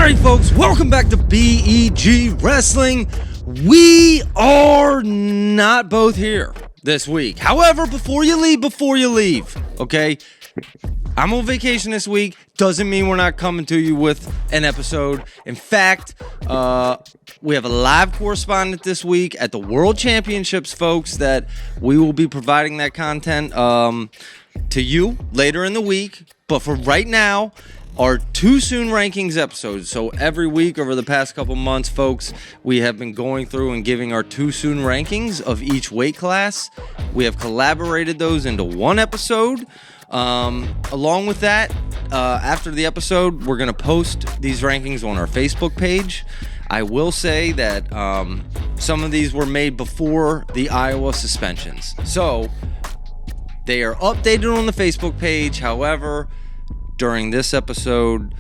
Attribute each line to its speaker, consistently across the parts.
Speaker 1: right, folks, welcome back to BEG Wrestling. We are not both here this week. However, before you leave, okay? I'm on vacation this week. Doesn't mean we're not coming to you with an episode. In fact, we have a live correspondent this week at the World Championships, folks, that we will be providing that content to you later in the week. But for right now, our Too Soon Rankings episodes. So every week over the past couple months, folks, we have been going through and giving our Too Soon Rankings of each weight class. We have collaborated those into one episode. Along with that, after the episode, we're going to post these rankings on our Facebook page. I will say that some of these were made before the Iowa suspensions. So they are updated on the Facebook page. However, during this episode,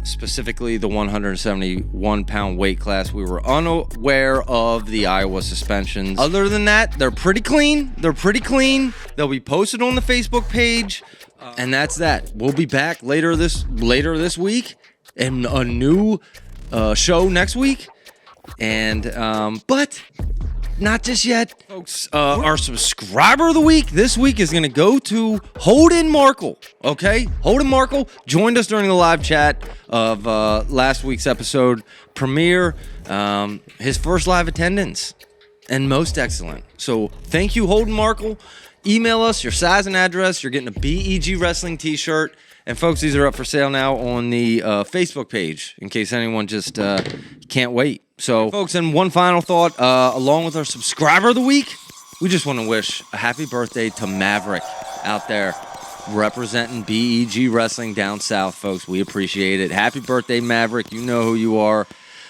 Speaker 1: specifically the 171-pound weight class, we were unaware of the Iowa suspensions. Other than that, they're pretty clean. They'll be posted on the Facebook page, and that's that. We'll be back later this week in a new show next week, and but not just yet, folks. Our subscriber of the week this week is going to go to Holden Markle. Okay, Holden Markle joined us during the live chat of last week's episode premiere. His first live attendance, and most excellent. So thank you, Holden Markle. Email us your size and address. You're getting a BEG Wrestling t-shirt. And folks, these are up for sale now on the Facebook page in case anyone just can't wait. So, folks, and one final thought, along with our subscriber of the week, we just want to wish a happy birthday to Maverick out there representing BEG Wrestling down south, folks. We appreciate it. Happy birthday, Maverick. You know who you are.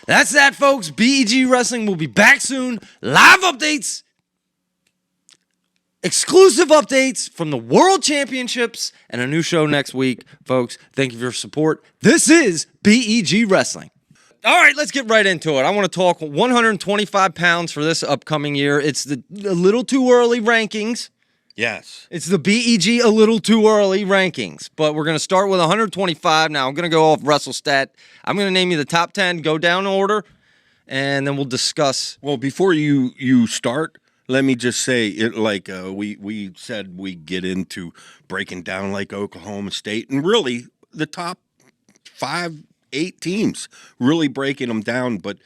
Speaker 1: That's that, folks. BEG Wrestling will be back soon. Live updates. Exclusive updates from the World Championships and a new show next week, folks. Thank you for your support. This is BEG Wrestling. All right, let's get right into it. I want to talk 125 pounds for this upcoming year. It's the a little too early rankings.
Speaker 2: Yes.
Speaker 1: It's the BEG a little too early rankings. But we're going to start with 125. Now, I'm going to go off WrestleStat. I'm going to name you the top 10, go down in order, and then we'll discuss.
Speaker 2: Well, before you start, let me just say, we said we get into breaking down like Oklahoma State, and really the top 5-8 teams, really breaking them down. But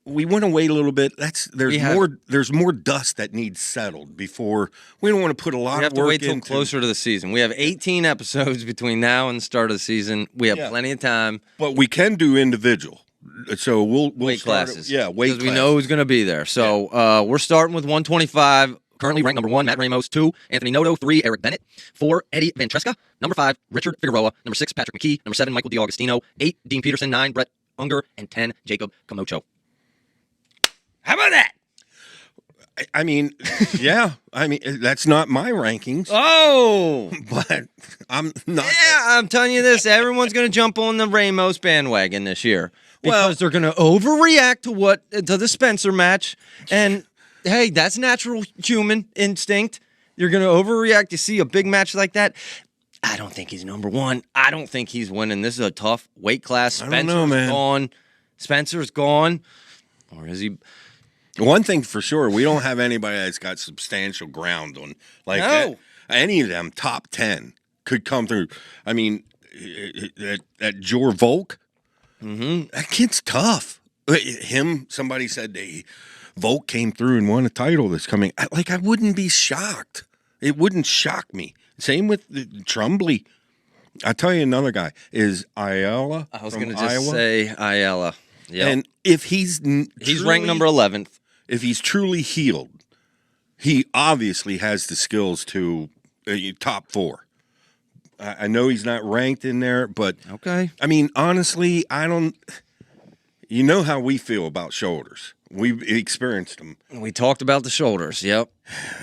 Speaker 2: we want to wait a little bit. There's more dust that needs settled before. We don't want to put a lot of work into.
Speaker 1: We have to wait till closer to the season. We have 18 episodes between now and the start of the season. We have plenty of time.
Speaker 2: But we can do individual. So we'll
Speaker 1: weight classes.
Speaker 2: Weight
Speaker 1: because we know who's going to be there. So we're starting with 125. Currently ranked number 1, Matt Ramos. 2, Anthony Noto. 3, Eric Bennett. 4, Eddie Van Tresca. Number 5, Richard Figueroa. Number 6, Patrick McKee. Number 7, Michael DiAugustino. 8, Dean Peterson. 9, Brett Unger. And 10, Jacob Camacho. How about that?
Speaker 2: I mean, yeah. I mean, that's not my rankings.
Speaker 1: Oh!
Speaker 2: But I'm not.
Speaker 1: Yeah, I'm telling you this. Everyone's going to jump on the Ramos bandwagon this year. Because they're going to overreact to the Spencer match. And, hey, that's natural human instinct. You're going to overreact. You see a big match like that. I don't think he's number 1. I don't think he's winning. This is a tough weight class. Spencer's gone. Spencer's gone. Or is he?
Speaker 2: One thing for sure, we don't have anybody that's got substantial ground on. Any of them top 10 could come through. I mean, that Jor Volk.
Speaker 1: Mm-hmm.
Speaker 2: That kid's tough. Somebody said Volk came through and won a title that's coming. I wouldn't be shocked. It wouldn't shock me. Same with Trumbley. I'll tell you another guy is Ayala.
Speaker 1: I was going to just say Ayala. Yeah.
Speaker 2: And if he's
Speaker 1: ranked number 11th.
Speaker 2: If he's truly healed, he obviously has the skills to top 4. I know he's not ranked in there, but
Speaker 1: okay.
Speaker 2: I mean, honestly, I don't. You know how we feel about shoulders. We've experienced them.
Speaker 1: We talked about the shoulders. Yep.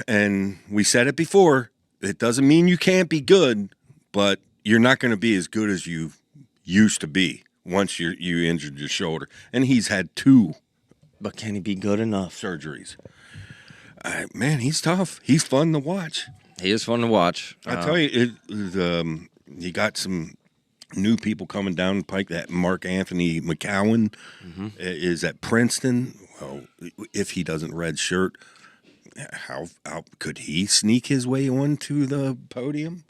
Speaker 2: And we said it before. It doesn't mean you can't be good, but you're not going to be as good as you used to be once you injured your shoulder. And he's had 2.
Speaker 1: But can he be good enough?
Speaker 2: Surgeries. Man, he's tough. He's fun to watch.
Speaker 1: He is fun to watch.
Speaker 2: I tell you, he got some new people coming down the pike. That Mark Anthony McCowan is at Princeton. Well, if he doesn't redshirt, how could he sneak his way onto the podium?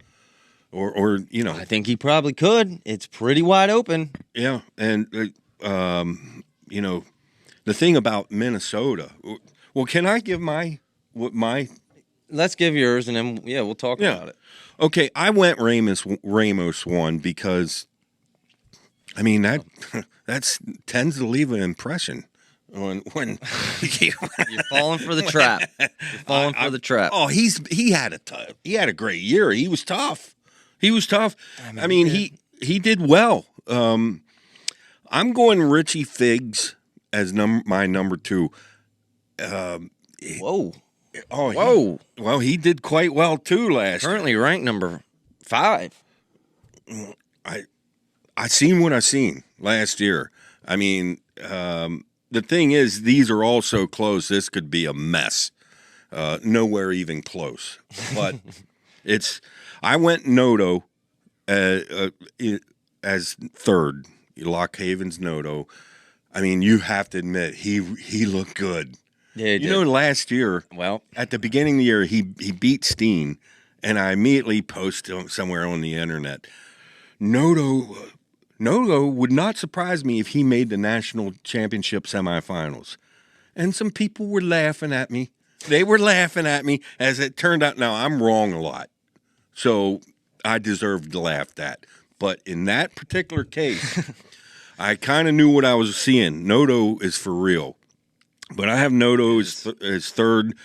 Speaker 2: Or
Speaker 1: I think he probably could. It's pretty wide open.
Speaker 2: yeah. And the thing about Minnesota. Well, can I give my
Speaker 1: Let's give yours, and then we'll talk about it.
Speaker 2: Okay, I went Ramos one because, I mean, that's tends to leave an impression when
Speaker 1: You're falling for the trap. You're falling for the trap.
Speaker 2: Oh, he had a great year. He was tough. I mean, he did well. I'm going Richie Figs as my number 2.
Speaker 1: Whoa.
Speaker 2: Oh,
Speaker 1: Whoa.
Speaker 2: Well, he did quite well too last year.
Speaker 1: Currently ranked number 5.
Speaker 2: I seen what I seen last year. I mean, the thing is, these are all so close. This could be a mess. Nowhere even close. But I went Noto as third. Lock Haven's Noto. I mean, you have to admit he looked good.
Speaker 1: Yeah, he did.
Speaker 2: Last year,
Speaker 1: Well,
Speaker 2: at the beginning of the year, he beat Steen, and I immediately posted him somewhere on the internet. Noto would not surprise me if he made the national championship semifinals. And some people were laughing at me. They were laughing at me. As it turned out, now I'm wrong a lot, so I deserved to laugh at. But in that particular case, I kind of knew what I was seeing. Noto is for real. But I have Noto as third.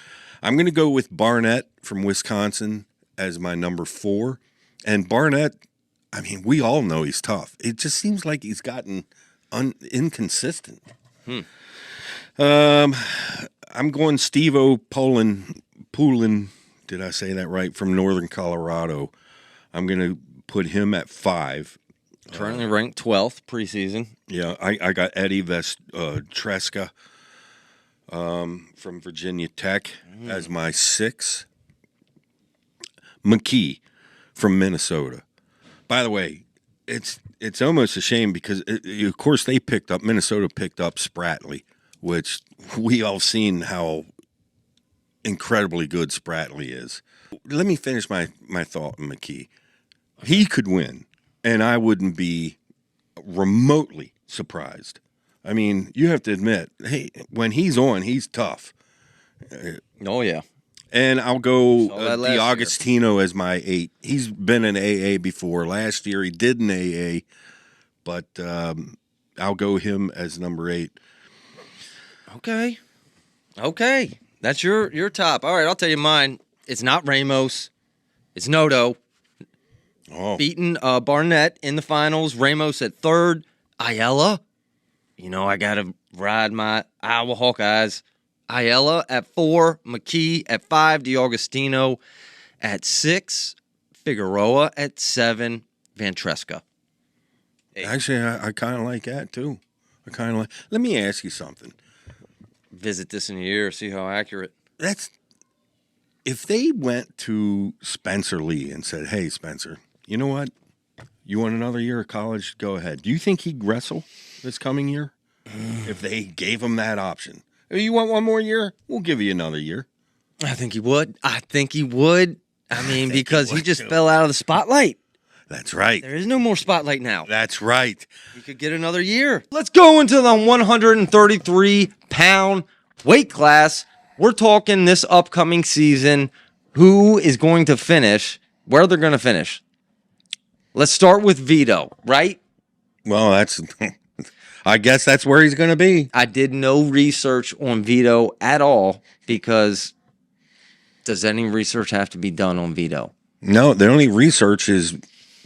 Speaker 2: I'm going to go with Barnett from Wisconsin as my number 4. And Barnett, I mean, we all know he's tough. It just seems like he's gotten inconsistent. I'm going Steve-O Poulin. Did I say that right? From Northern Colorado. I'm going to put him at 5.
Speaker 1: currently ranked 12th preseason.
Speaker 2: Yeah, I got Eddie Tresca from Virginia Tech as my 6. McKee from Minnesota. By the way, it's almost a shame because, of course, Minnesota picked up Spratley, which we all seen how incredibly good Spratley is. Let me finish my thought on McKee. He could win, and I wouldn't be remotely surprised. I mean, you have to admit, hey, when he's on, he's tough.
Speaker 1: Oh, yeah.
Speaker 2: And I'll go
Speaker 1: DiAgostino
Speaker 2: as my 8. He's been in AA before. Last year he did an AA, but I'll go him as number 8.
Speaker 1: Okay. That's your top. All right, I'll tell you mine. It's not Ramos. It's Noto.
Speaker 2: Oh,
Speaker 1: Beating Barnett in the finals. Ramos at 3rd. Ayala. I got to ride my Iowa Hawkeyes. Ayala at 4. McKee at 5. DiAgostino at 6. Figueroa at 7. Van Tresca.
Speaker 2: actually, I kind of like that too. Let me ask you something.
Speaker 1: Visit this in a year, see how accurate.
Speaker 2: If they went to Spencer Lee and said, "Hey, Spencer, you know what? You want another year of college? Go ahead." Do you think he'd wrestle this coming year? If they gave him that option, you want one more year? We'll give you another year.
Speaker 1: I think he would. I mean, because he just fell out of the spotlight.
Speaker 2: That's right.
Speaker 1: There is no more spotlight now.
Speaker 2: That's right.
Speaker 1: He could get another year. Let's go into the 133-pound weight class. We're talking this upcoming season, who is going to finish, where they're going to finish. Let's start with Vito, right?
Speaker 2: Well, I guess that's where he's going to be.
Speaker 1: I did no research on Vito at all because does any research have to be done on Vito?
Speaker 2: No, the only research is,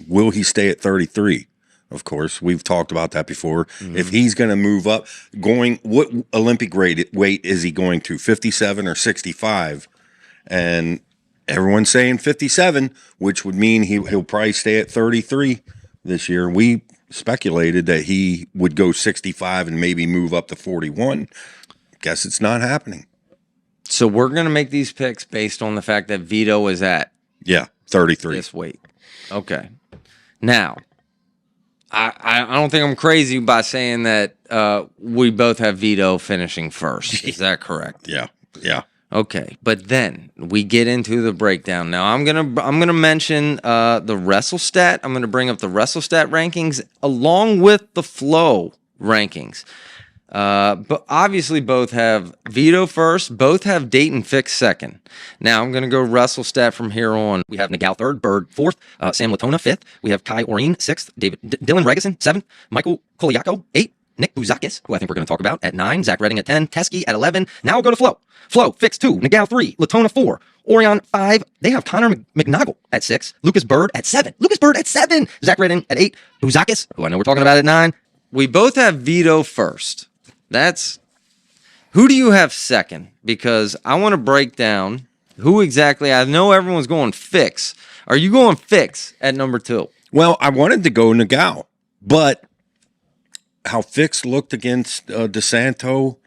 Speaker 2: will he stay at 33? Of course, we've talked about that before. Mm-hmm. If he's going to move up, what Olympic weight is he going to, 57 or 65? And everyone's saying 57, which would mean he'll probably stay at 33 this year. We speculated that he would go 65 and maybe move up to 41. Guess it's not happening.
Speaker 1: So we're going to make these picks based on the fact that Vito is at
Speaker 2: 33.
Speaker 1: This weight. Okay. Now, I don't think I'm crazy by saying that we both have Vito finishing first. Is that correct?
Speaker 2: Yeah. Yeah.
Speaker 1: Okay, but then we get into the breakdown. Now I'm gonna mention the WrestleStat. I'm gonna bring up the WrestleStat rankings along with the Flow rankings. But obviously both have Vito first, both have Dayton Fix second. Now I'm gonna go WrestleStat from here on. We have Nagao third, Bird fourth, Sam Latona fifth. We have Kai Oreen sixth, Dylan Regason seventh, Michael Koliako eighth, Nick Bouzakis, who I think we're going to talk about, at 9. Zach Redding at 10. Teskey at 11. Now we'll go to Flo. Flo, Fix 2. Nagao 3. Latona 4. Orion 5. They have Connor McNoggle at 6. Lucas Bird at 7. Lucas Bird at 7. Zach Redding at 8. Bouzakis, who I know we're talking about, at 9. We both have Vito first. That's... Who do you have second? Because I want to break down who exactly... I know everyone's going Fix. Are you going Fix at number 2?
Speaker 2: Well, I wanted to go Nagao, but... how Fix looked against DeSanto,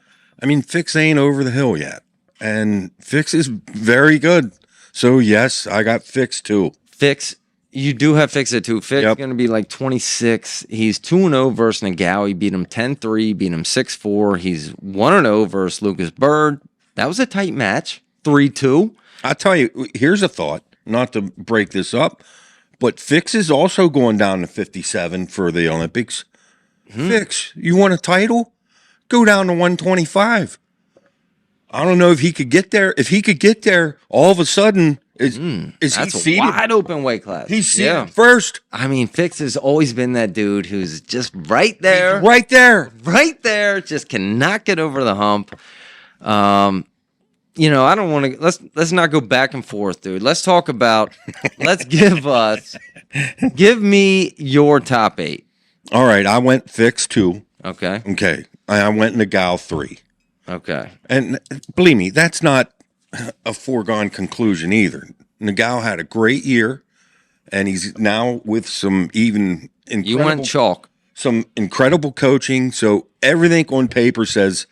Speaker 2: I mean, Fix ain't over the hill yet. And Fix is very good. So, yes, I got Fix too.
Speaker 1: Fix, you do have Fix at 2. Fix
Speaker 2: Yep.
Speaker 1: going to be like 26. He's 2-0 versus Nagao. He beat him 10-3, beat him 6-4. He's 1-0 versus Lucas Bird. That was a tight match, 3-2.
Speaker 2: I'll tell you, here's a thought, not to break this up, but Fix is also going down to 57 for the Olympics. Fix, you want a title? Go down to 125. I don't know if he could get there. If he could get there, all of a sudden, is he
Speaker 1: That's a
Speaker 2: seated?
Speaker 1: wide open weight class.
Speaker 2: He's seated first.
Speaker 1: I mean, Fix has always been that dude who's just right there.
Speaker 2: Right there.
Speaker 1: Right there. Just cannot get over the hump. You know, I don't want to... Let's not go back and forth, dude. Let's talk about... let's give me your top 8.
Speaker 2: All right, I went Fix 2.
Speaker 1: Okay.
Speaker 2: Okay, I went Nagao 3.
Speaker 1: Okay.
Speaker 2: And believe me, that's not a foregone conclusion either. Nagao had a great year, and he's now with some even incredible,
Speaker 1: You went chalk.
Speaker 2: some incredible coaching. So everything on paper says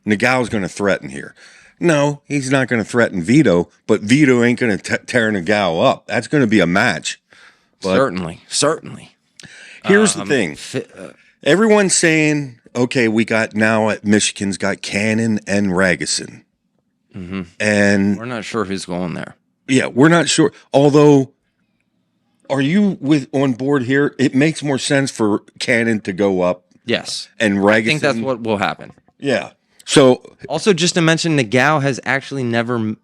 Speaker 2: Nagao's going to threaten here. No, he's not going to threaten Vito, but Vito ain't going to tear Nagao up. That's going to be a match. But
Speaker 1: Certainly.
Speaker 2: here's the thing. Everyone's saying, okay, we got now at Michigan's got Cannon and Ragusin. And
Speaker 1: We're not sure who's going there.
Speaker 2: yeah, we're not sure. Although, are you on board here? It makes more sense for Cannon to go up
Speaker 1: Yes.
Speaker 2: and Ragusin.
Speaker 1: I think that's what will happen.
Speaker 2: Yeah. So
Speaker 1: Also, just to mention, Nagao has actually never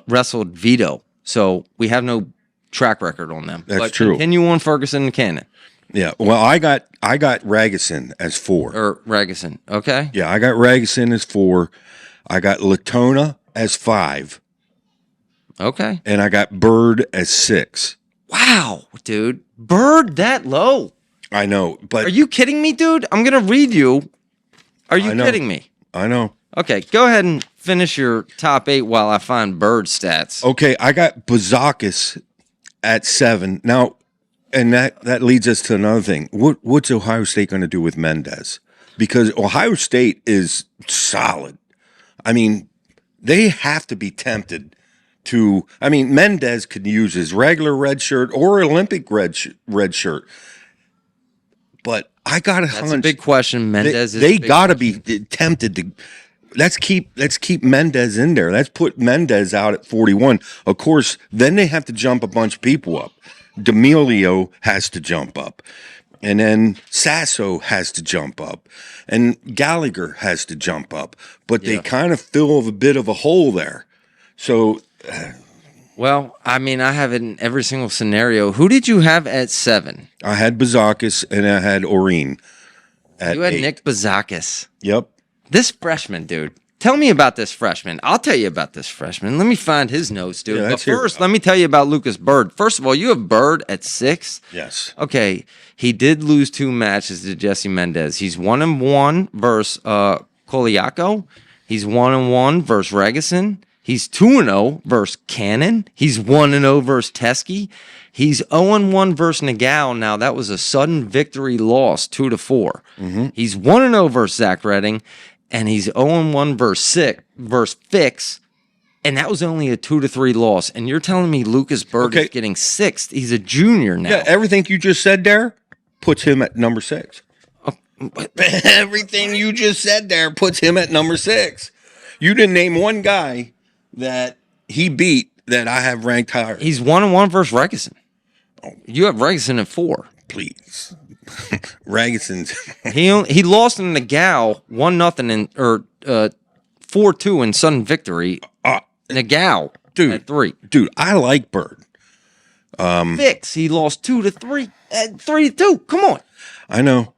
Speaker 1: wrestled Vito, so we have no track record on them.
Speaker 2: That's
Speaker 1: but
Speaker 2: true.
Speaker 1: Continue on Ferguson and Cannon
Speaker 2: yeah, well, I got Ragusin as 4.
Speaker 1: or Ragusin. Okay.
Speaker 2: Yeah, I got Ragusin as 4. I got Latona as 5,
Speaker 1: Okay.
Speaker 2: and I got Bird as 6.
Speaker 1: Wow, dude, Bird that low?
Speaker 2: I know, but
Speaker 1: Are you kidding me, dude? I'm gonna read you. Are you
Speaker 2: I know.
Speaker 1: kidding me?
Speaker 2: I know.
Speaker 1: Okay, go ahead and finish your top 8 while I find Bird stats.
Speaker 2: Okay, I got Bouzakis at 7. Now, and that leads us to another thing. What's Ohio State going to do with Mendez? Because Ohio State is solid. I mean, they have to be tempted to. I mean, Mendez could use his regular red shirt or Olympic red shirt. But I got a
Speaker 1: That's
Speaker 2: hunch.
Speaker 1: a big question. Mendez is
Speaker 2: They
Speaker 1: a big
Speaker 2: got to be tempted to. Let's keep Mendez in there. Let's put Mendez out at 41. Of course, then they have to jump a bunch of people up. D'Amelio has to jump up. And then Sasso has to jump up. And Gallagher has to jump up. But they kind of fill a bit of a hole there. So,
Speaker 1: Well, I mean, I have it in every single scenario. Who did you have at 7?
Speaker 2: I had Bouzakis and I had Oreen at
Speaker 1: You had
Speaker 2: 8.
Speaker 1: Nick Bouzakis.
Speaker 2: Yep.
Speaker 1: This freshman, dude. Tell me about this freshman. I'll tell you about this freshman. Let me find his notes, dude.
Speaker 2: Yeah,
Speaker 1: but
Speaker 2: let's hear
Speaker 1: first,
Speaker 2: about
Speaker 1: let me tell you about Lucas Bird. First of all, you have Bird at 6.
Speaker 2: Yes.
Speaker 1: Okay, he did lose 2 matches to Jesse Mendez. He's 1-1 versus Koliako. He's 1-1 versus Regason. He's 2-0 versus Cannon. He's 1-0 versus Teskey. He's 0-1 versus Nagao. Now, that was a sudden victory loss, 2-4. He's 1-0 versus Zach Redding, and he's 0-1 versus Fix, and that was only a 2-3 loss. And you're telling me Lucas Bird is
Speaker 2: Okay.
Speaker 1: getting 6th? He's a junior now.
Speaker 2: Yeah, everything you just said there, puts him at number 6. Everything you just said there puts him at number 6. You didn't name one guy that he beat that I have ranked higher.
Speaker 1: He's 1-1 versus Regason. You have Regason at 4.
Speaker 2: Please. Regason's.
Speaker 1: He lost in Nagao 1-0 or 4-2 in sudden victory. Nagao at 3.
Speaker 2: Dude, I like Bird.
Speaker 1: Fix. He lost 2-3. 3-2. Come on.
Speaker 2: I know.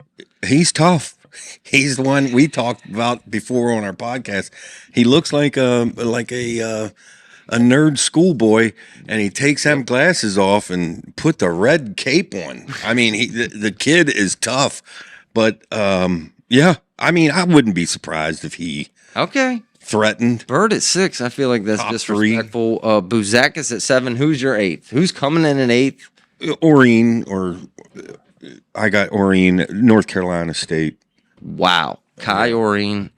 Speaker 2: He's tough. He's the one we talked about before on our podcast. He looks like a nerd schoolboy, and he takes them glasses off and put the red cape on. I mean, the kid is tough, but yeah. I mean, I wouldn't be surprised if he threatened.
Speaker 1: Bird at 6. I feel like that's disrespectful. Bouzakis at 7. Who's your 8th? Who's coming in at 8th?
Speaker 2: Oreen, or I got Oreen, North Carolina State.
Speaker 1: Wow. Kai Oreen.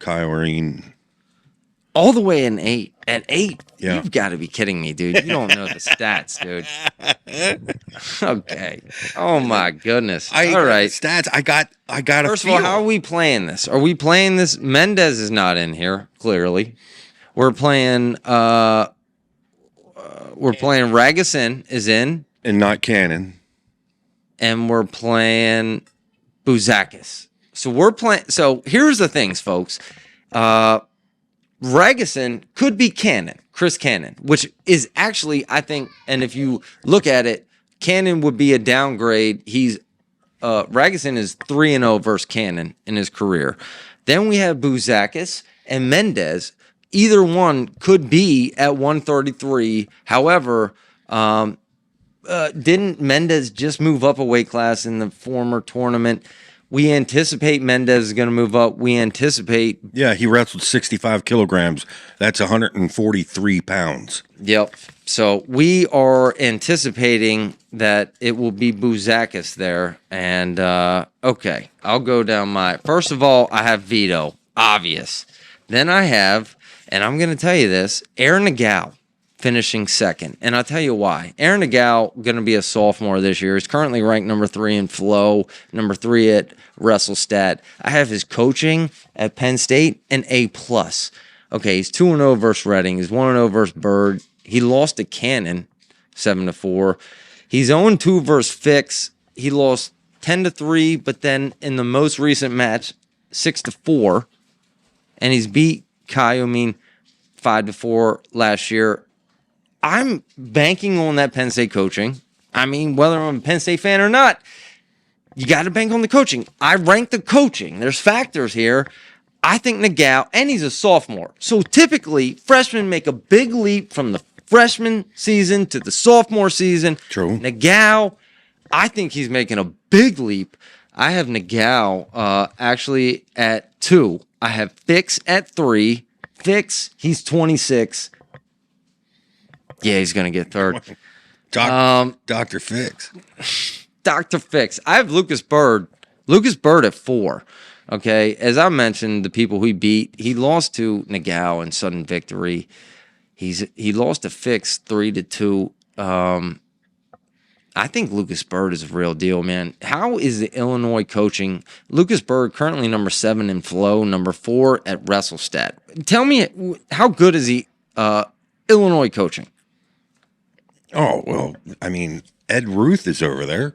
Speaker 1: All the way in 8. At 8?
Speaker 2: Yeah.
Speaker 1: You've got to be kidding me, dude. You don't know the stats, dude. Okay. Oh, my goodness. All right.
Speaker 2: Stats. I got a
Speaker 1: First of all, how are we playing this? Are we playing this? Mendez is not in here, clearly. We're playing Regason is in.
Speaker 2: And not Cannon.
Speaker 1: And we're playing Bouzakis. So here's the things, folks. Regason could be Cannon, Chris Cannon, which is actually, I think, and if you look at it, Cannon would be a downgrade. Regason is 3-0 versus Cannon in his career. Then we have Bouzakis and Mendez. Either one could be at 133. However, didn't Mendez just move up a weight class in the former tournament? We anticipate Mendez is going to move up. We anticipate.
Speaker 2: Yeah, he wrestled 65 kilograms. That's 143 pounds.
Speaker 1: Yep. So we are anticipating that it will be Bouzakis there. And, okay, I'll go down first of all, I have Vito. Obvious. Then I have, and I'm going to tell you this, Aaron Nagao finishing 2nd. And I'll tell you why. Aaron Nagao going to be a sophomore this year. He's currently ranked number 3 in Flow, number 3 at WrestleStat. I have his coaching at Penn State an A+. Okay, he's 2-0 versus Reading. He's 1-0 versus Bird. He lost to Cannon 7-4. He's 0-2 versus Fix. He lost 10-3, but then in the most recent match, 6-4. And he's beat Kayumin 5-4 last year. I'm banking on that Penn State coaching. I mean, whether I'm a Penn State fan or not, you got to bank on the coaching. I rank the coaching. There's factors here. I think Nagao, and he's a sophomore. So typically, freshmen make a big leap from the freshman season to the sophomore season.
Speaker 2: True.
Speaker 1: Nagao, I think he's making a big leap. I have Nagao actually at 2. I have Fix at 3. Fix, he's 26. Yeah, he's going to get 3rd.
Speaker 2: Dr. Fix.
Speaker 1: Dr. Fix. I have Lucas Bird. Lucas Bird at 4. Okay, as I mentioned, the people he beat, he lost to Nagao in sudden victory. He lost to Fix 3-2. I think Lucas Bird is a real deal, man. How is the Illinois coaching? Lucas Bird currently number 7 in Flow, number 4 at WrestleStat. Tell me, how good is he? Illinois coaching.
Speaker 2: Oh, well, I mean, Ed Ruth is over there.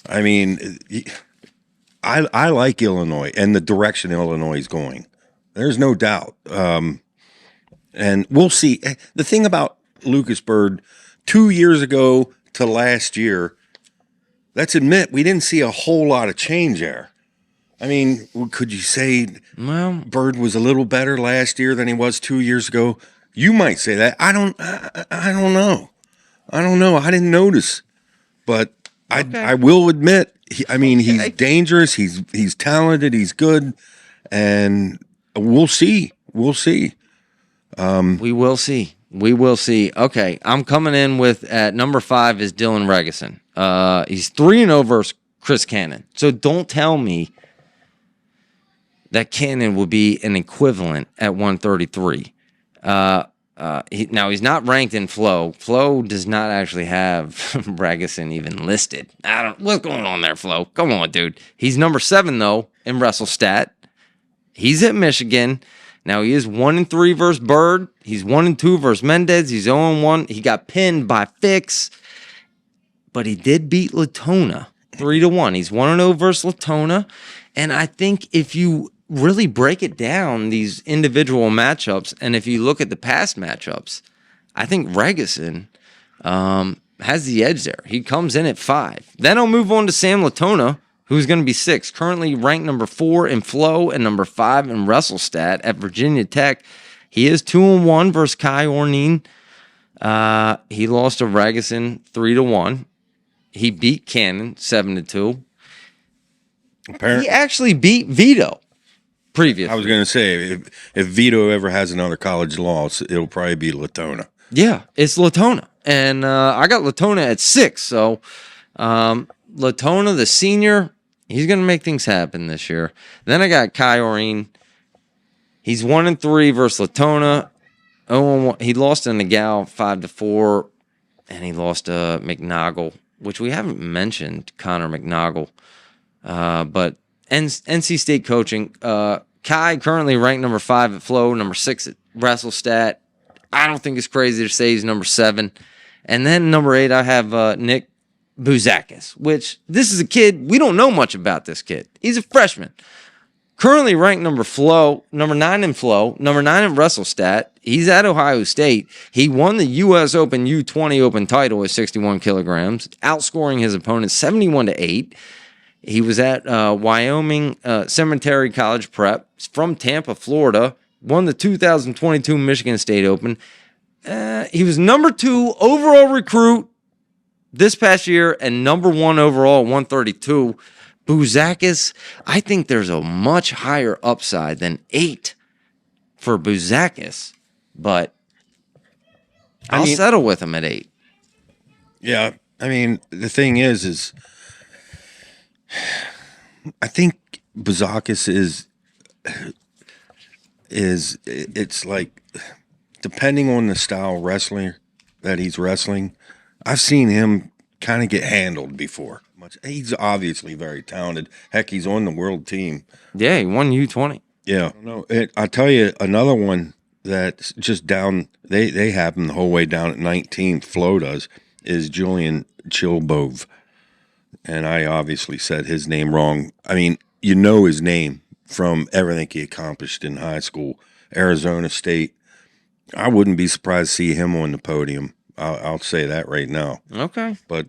Speaker 2: I mean, I like Illinois and the direction Illinois is going. There's no doubt. And we'll see. The thing about Lucas Bird, 2 years ago to last year, let's admit, we didn't see a whole lot of change there. I mean, could you say Bird was a little better last year than he was 2 years ago? You might say that. I don't know. I didn't notice, but okay. I will admit. He's dangerous. He's talented. He's good, and we'll see. We'll see.
Speaker 1: We will see. We will see. Okay, I'm coming in with at number 5 is Dylan Regason. He's 3-0 versus Chris Cannon. So don't tell me that Cannon will be an equivalent at 133. Now he's not ranked in Flow. Flow does not actually have Ragusin even listed. What's going on there, Flow? Come on, dude. He's number 7 though in WrestleStat. He's at Michigan. Now he is 1-3 versus Bird. He's 1-2 versus Mendez. He's 0-1. He got pinned by Fix, but he did beat Latona 3-1. He's 1-0 versus Latona, and I think if you really break it down, these individual matchups, and if you look at the past matchups, I think Ragusin has the edge there. He comes in at 5. Then I'll move on to Sam Latona, who's going to be 6, currently ranked number 4 in Flow and number 5 in WrestleStat at Virginia Tech. He is 2-1 versus Kai Ornine. He lost to Ragusin 3-1. He beat Cannon 7-2. He actually beat Vito previously.
Speaker 2: I was going to say, if Vito ever has another college loss, it'll probably be Latona.
Speaker 1: Yeah, it's Latona. And I got Latona at 6. So Latona, the senior, he's going to make things happen this year. Then I got Kai Orine. He's 1-3 versus Latona. 0-1. He lost to Nagel 5-4, and he lost to McNoggle, which we haven't mentioned, Connor McNoggle. But NC State coaching. Kai currently ranked number 5 at Flow, number 6 at WrestleStat. I don't think it's crazy to say he's number 7. And then number 8, I have Nick Bouzakis, which this is a kid, we don't know much about this kid. He's a freshman. Currently ranked number 9 in Flow, number 9 in WrestleStat. He's at Ohio State. He won the U.S. Open U20 Open title at 61 kilograms, outscoring his opponent 71-8. He was at Wyoming Cemetery College Prep. He's from Tampa, Florida. Won the 2022 Michigan State Open. He was number 2 overall recruit this past year and number 1 overall at 132. Bouzakis, I think there's a much higher upside than 8 for Bouzakis, but I'll settle with him at 8.
Speaker 2: Yeah, I mean, the thing is I think Bouzakis is it's like, depending on the style wrestler that he's wrestling, I've seen him kind of get handled before. He's obviously very talented. Heck, he's on the world team.
Speaker 1: Yeah, he won U20.
Speaker 2: Yeah. I'll tell you another one that's just down, they have him the whole way down at 19th, Flow does, is Julian Chilbove. And I obviously said his name wrong. I mean, you know his name from everything he accomplished in high school, Arizona State. I wouldn't be surprised to see him on the podium. I'll say that right now.
Speaker 1: Okay.
Speaker 2: But,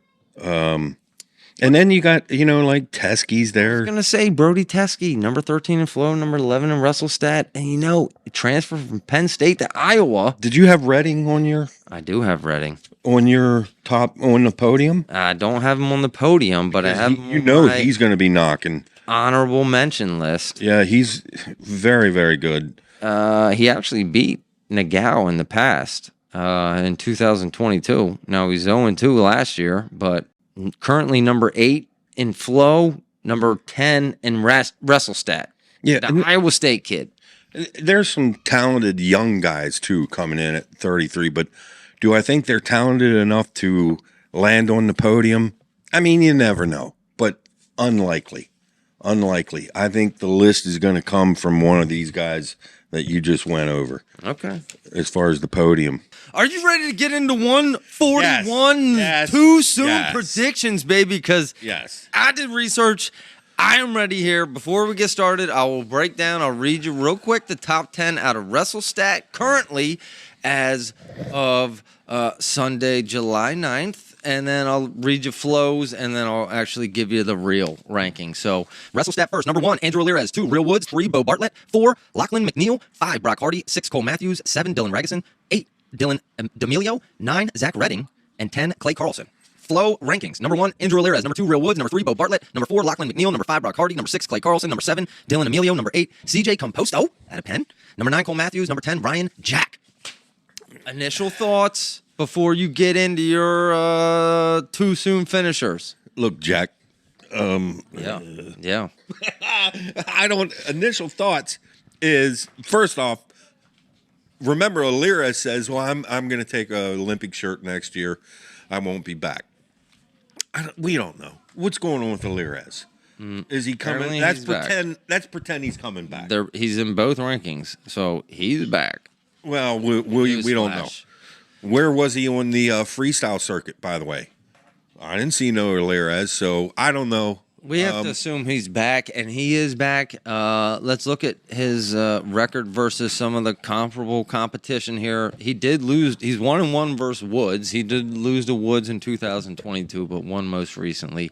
Speaker 2: and then you got, like Teskey's there.
Speaker 1: I was going to say Brody Teskey, number 13 in Flow, number 11 in WrestleStat. And, transfer from Penn State to Iowa.
Speaker 2: Did you have Redding on your?
Speaker 1: I do have Redding.
Speaker 2: On your top, on the podium?
Speaker 1: I don't have him on the podium, but I have him
Speaker 2: he's going to be knocking.
Speaker 1: Honorable mention list.
Speaker 2: Yeah, he's very, very good.
Speaker 1: He actually beat Nagao in the past, in 2022. Now, he's 0-2 last year, but currently number 8 in Flow, number 10 in WrestleStat.
Speaker 2: Yeah,
Speaker 1: the Iowa State kid.
Speaker 2: There's some talented young guys, too, coming in at 33, but do I think they're talented enough to land on the podium? I mean, you never know, but unlikely. Unlikely. I think the list is going to come from one of these guys that you just went over.
Speaker 1: Okay.
Speaker 2: As far as the podium.
Speaker 1: Are you ready to get into 141
Speaker 2: yes.
Speaker 1: too soon predictions, baby? Because
Speaker 2: yes.
Speaker 1: I did research. I am ready here. Before we get started, I will break down. I'll read you real quick the top 10 out of WrestleStat currently as of Sunday, July 9th. And then I'll read you Flows, and then I'll actually give you the real ranking. So, WrestleStat first. Number 1, Andrew Alirez. 2, Real Woods. 3, Bo Bartlett. 4, Lachlan McNeil. 5, Brock Hardy. 6, Cole Matthews. 7, Dylan Ragusin. 8, Dylan D'Amelio. 9, Zach Redding. And 10, Clay Carlson. Flow rankings. Number 1, Andrew Alirez. Number 2, Real Woods. Number 3, Bo Bartlett. Number 4, Lachlan McNeil. Number 5, Brock Hardy. Number 6, Clay Carlson. Number 7, Dylan Emilio. Number 8, CJ Composto at a pen. Number 9, Cole Matthews. Number 10, Ryan Jack. Initial thoughts before you get into your too soon finishers.
Speaker 2: Look, Jack.
Speaker 1: Yeah.
Speaker 2: Initial thoughts is, first off, remember, Alira says, "Well, I'm going to take a Olympic shirt next year. I won't be back." We don't know what's going on with Alirez. Is he coming?
Speaker 1: Apparently
Speaker 2: That's
Speaker 1: he's
Speaker 2: pretend. That's pretend he's coming back.
Speaker 1: He's in both rankings, so he's back.
Speaker 2: Well, we don't know.
Speaker 1: Newsflash.
Speaker 2: Where was he on the freestyle circuit? By the way, I didn't see no Alirez, so I don't know.
Speaker 1: We have to assume he's back, and he is back. Let's look at his record versus some of the comparable competition here. He did lose. He's 1-1 versus Woods. He did lose to Woods in 2022, but won most recently.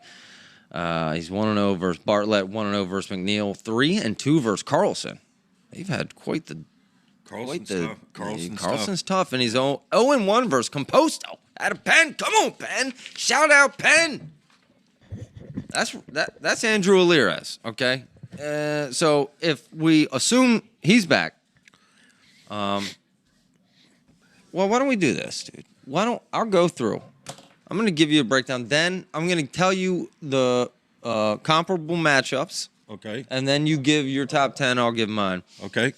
Speaker 1: He's 1-0 versus Bartlett, 1-0 versus McNeil, 3-2 versus Carlson. They've had quite the
Speaker 2: Carlson's
Speaker 1: Carlson's tough, and he's 0-1 versus Composto. Out of Penn. Come on, Penn. Shout out Penn. That's Andrew Alirez, okay? So if we assume he's back, well, why don't we do this, dude? I'll go through. I'm going to give you a breakdown. Then I'm going to tell you the comparable matchups.
Speaker 2: Okay.
Speaker 1: And then you give your top 10. I'll give mine.
Speaker 2: Okay.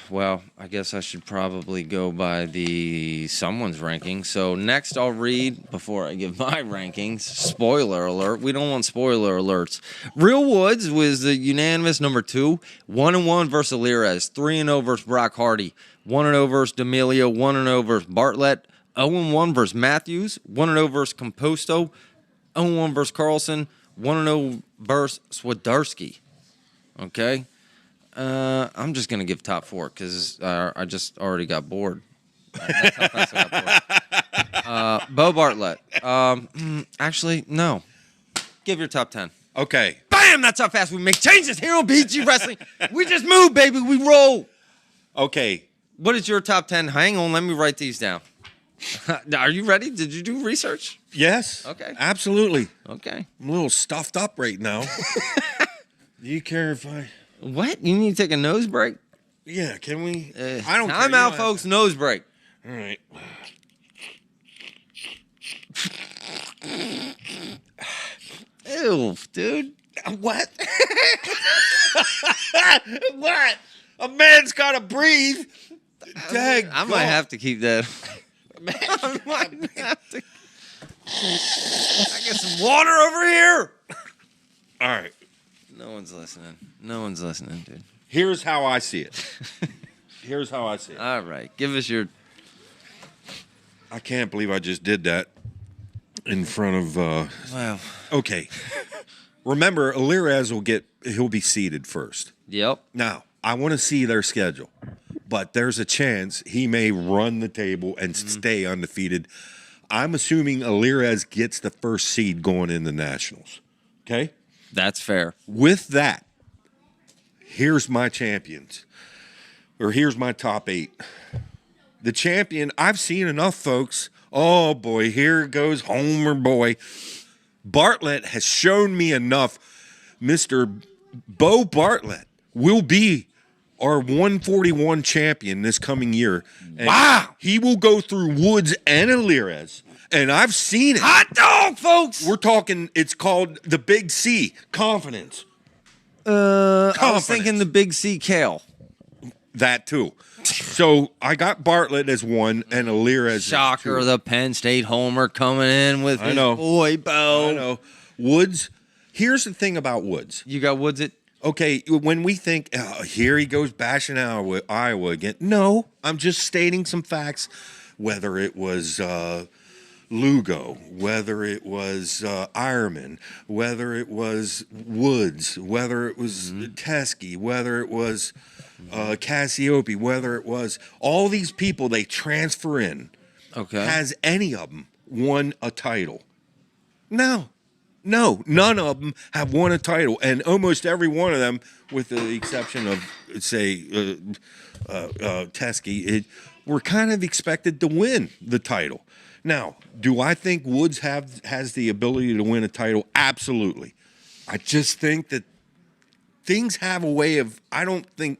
Speaker 1: Well, I guess I should probably go by someone's ranking. So next I'll read, before I give my rankings, spoiler alert. We don't want spoiler alerts. Real Woods was the unanimous number 2. 1-1 versus Alirez. 3-0 versus Brock Hardy. 1-0 versus D'Amelio. 1-0 versus Bartlett. 0-1 versus Matthews. 1-0 versus Composto. 0-1 versus Carlson. 1-0 versus Swiderski. Okay? I'm just going to give top 4 because I just already got bored. That's how fast I got bored. Bo Bartlett. Actually, no. Give your top 10.
Speaker 2: Okay.
Speaker 1: Bam! That's how fast we make changes here on BG Wrestling. We just move, baby. We roll.
Speaker 2: Okay.
Speaker 1: What is your top 10? Hang on. Let me write these down. Are you ready? Did you do research?
Speaker 2: Yes.
Speaker 1: Okay.
Speaker 2: Absolutely.
Speaker 1: Okay.
Speaker 2: I'm a little stuffed up right now. Do you care if I?
Speaker 1: What? You need to take a nose break?
Speaker 2: Yeah. Can we? I don't.
Speaker 1: Time out, folks. Nose break.
Speaker 2: All right.
Speaker 1: Ew, dude.
Speaker 2: What? What? A man's got to breathe. Dang.
Speaker 1: I might have to keep that. I might have to. I get some water over here.
Speaker 2: All right.
Speaker 1: No one's listening. No one's listening, dude.
Speaker 2: Here's how I see it. Here's how I see it.
Speaker 1: All right. Give us your.
Speaker 2: I can't believe I just did that in front of.
Speaker 1: Wow.
Speaker 2: Okay. Remember, Alirez he'll be seated first.
Speaker 1: Yep.
Speaker 2: Now, I want to see their schedule, but there's a chance he may run the table and stay undefeated. I'm assuming Alirez gets the first seed going in the Nationals. Okay?
Speaker 1: That's fair.
Speaker 2: With that, here's my champions, or here's my top 8. The champion, I've seen enough, folks. Oh, boy, here goes Homer boy. Bartlett has shown me enough. Mr. Bo Bartlett will be our 141 champion this coming year. And
Speaker 1: wow!
Speaker 2: He will go through Woods and Alirez, and I've seen it.
Speaker 1: Hot dog, folks!
Speaker 2: We're talking, it's called the Big C, confidence.
Speaker 1: I was thinking the Big C Kale.
Speaker 2: That too. So I got Bartlett as 1 and Alirez as 2.
Speaker 1: Shocker, the Penn State homer coming in with his boy Bo.
Speaker 2: I know. Woods, here's the thing about Woods.
Speaker 1: You got Woods at...
Speaker 2: Okay, when we think, here he goes bashing Iowa again. No, I'm just stating some facts. Whether it was Lugo, whether it was Ironman, whether it was Woods, whether it was Teskey, whether it was Cassiope, whether it was all these people they transfer in.
Speaker 1: Okay.
Speaker 2: Has any of them won a title? No, none of them have won a title, and almost every one of them, with the exception of, say, Teskey, were kind of expected to win the title. Now, do I think Woods has the ability to win a title? Absolutely. I just think that things have a way of. I don't think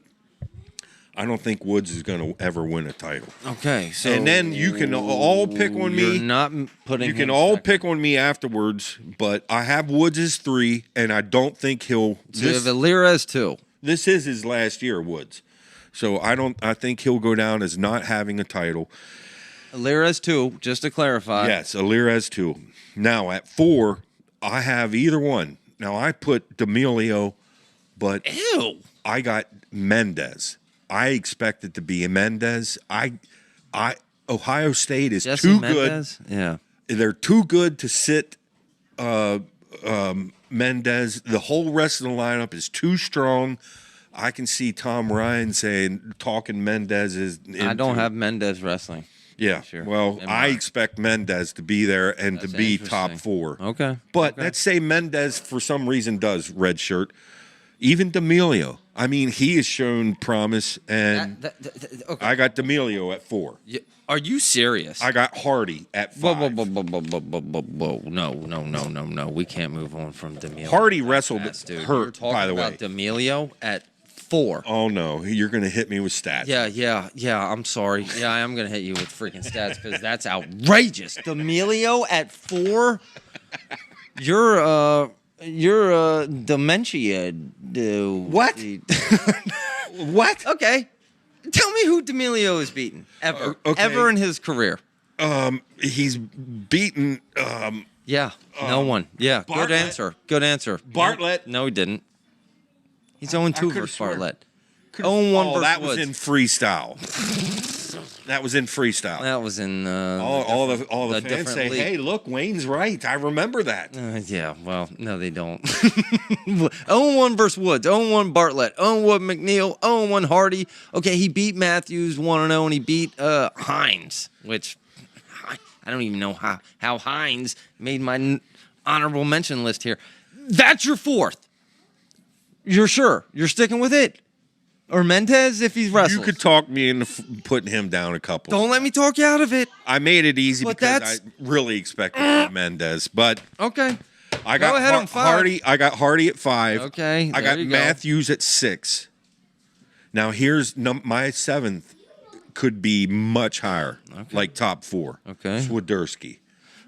Speaker 2: Woods is going to ever win a title.
Speaker 1: Okay, so
Speaker 2: and then you can all pick on me.
Speaker 1: You're not putting.
Speaker 2: You can all pick on me afterwards, but I have Woods as 3, and I don't think he'll.
Speaker 1: So you have Alirez 2.
Speaker 2: This is his last year, Woods. So I think he'll go down as not having a title.
Speaker 1: Alirez 2, just to clarify.
Speaker 2: Yes, Alirez 2. Now at 4, I have either one. Now I put D'Amelio, but
Speaker 1: Ew.
Speaker 2: I got Mendez. I expect it to be a Mendez. Ohio State is
Speaker 1: Jesse
Speaker 2: too
Speaker 1: Mendez? Yeah.
Speaker 2: good. They're too good to sit Mendez. The whole rest of the lineup is too strong. I can see Tom Ryan talking Mendez is.
Speaker 1: I don't have Mendez wrestling.
Speaker 2: Yeah.
Speaker 1: Sure.
Speaker 2: Well, I expect Mendez to be there and
Speaker 1: That's
Speaker 2: to be top
Speaker 1: interesting.
Speaker 2: 4.
Speaker 1: Okay.
Speaker 2: But
Speaker 1: Okay.
Speaker 2: let's say Mendez, for some reason, does red shirt. Even D'Amelio. I mean, he has shown promise, and
Speaker 1: Okay.
Speaker 2: I got D'Amelio at 4.
Speaker 1: Are you serious?
Speaker 2: I got Hardy at 5.
Speaker 1: Whoa. No. We can't move on from D'Amelio.
Speaker 2: Hardy wrestled
Speaker 1: Fast, dude.
Speaker 2: hurt,
Speaker 1: You're talking
Speaker 2: by the way.
Speaker 1: about D'Amelio at 4.
Speaker 2: Oh, no. You're going to hit me with stats.
Speaker 1: Yeah. I'm sorry. Yeah, I am gonna hit you with freaking stats because that's outrageous. D'Amelio at 4. You're dementia.
Speaker 2: What? What?
Speaker 1: Okay. Tell me who D'Amelio has beaten ever,
Speaker 2: Okay.
Speaker 1: ever in his career.
Speaker 2: He's beaten
Speaker 1: Yeah, no one. Yeah,
Speaker 2: Bartlett.
Speaker 1: Good answer.
Speaker 2: Bartlett.
Speaker 1: No, he didn't. He's 0-2
Speaker 2: could've
Speaker 1: versus
Speaker 2: sworn.
Speaker 1: Bartlett. 0-1 versus
Speaker 2: that
Speaker 1: Woods.
Speaker 2: was in freestyle. That was in freestyle.
Speaker 1: That was in
Speaker 2: all the fans
Speaker 1: different
Speaker 2: say,
Speaker 1: league.
Speaker 2: "Hey, look, Wayne's right. I remember that."
Speaker 1: Yeah, well, no, they don't. 0-1 versus Woods, 0-1 Bartlett, 0-1 McNeil, 0-1 Hardy. Okay, he beat Matthews 1-0, and he beat Hines, which I don't even know how Hines made my honorable mention list here. That's your 4th. You're sure? You're sticking with it? Or Mendez if he's wrestling?
Speaker 2: You could talk me into putting him down a couple.
Speaker 1: Don't let me talk you out of it.
Speaker 2: I made it easy
Speaker 1: But
Speaker 2: because
Speaker 1: that's-
Speaker 2: I really expected Mendez, but
Speaker 1: Okay.
Speaker 2: I got
Speaker 1: Go ahead on 5.
Speaker 2: Hardy. I got Hardy at 5.
Speaker 1: Okay,
Speaker 2: I
Speaker 1: there
Speaker 2: got
Speaker 1: you go.
Speaker 2: Matthews at 6. Now here's my 7th. Could be much higher, like top 4.
Speaker 1: Okay.
Speaker 2: Swiderski.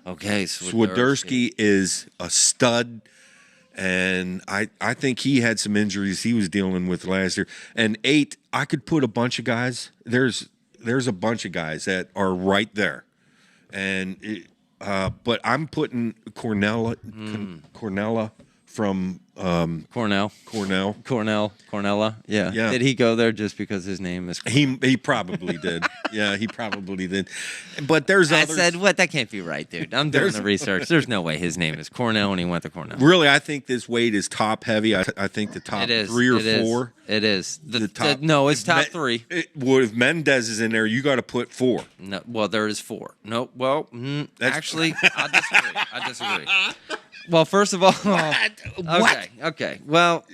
Speaker 1: Okay,
Speaker 2: Swiderski is a stud, and I think he had some injuries he was dealing with last year. And 8, I could put a bunch of guys. There's a bunch of guys that are right there, and but I'm putting Cornella from
Speaker 1: Cornella. Yeah.
Speaker 2: Yeah.
Speaker 1: Did he go there just because his name is?
Speaker 2: He probably did. Yeah, he probably did. But there's
Speaker 1: I
Speaker 2: others.
Speaker 1: said, what? That can't be right, dude. I'm doing the research. There's no way his name is Cornell and he went to Cornell.
Speaker 2: Really, I think this weight is top heavy. I think the top
Speaker 1: It is
Speaker 2: 3 or
Speaker 1: it is,
Speaker 2: 4.
Speaker 1: It is.
Speaker 2: The top.
Speaker 1: No, it's top 3.
Speaker 2: If Mendez is in there, you got to put 4.
Speaker 1: No, well, there is 4. No, well, actually, I disagree. Well, first of all, okay. Well,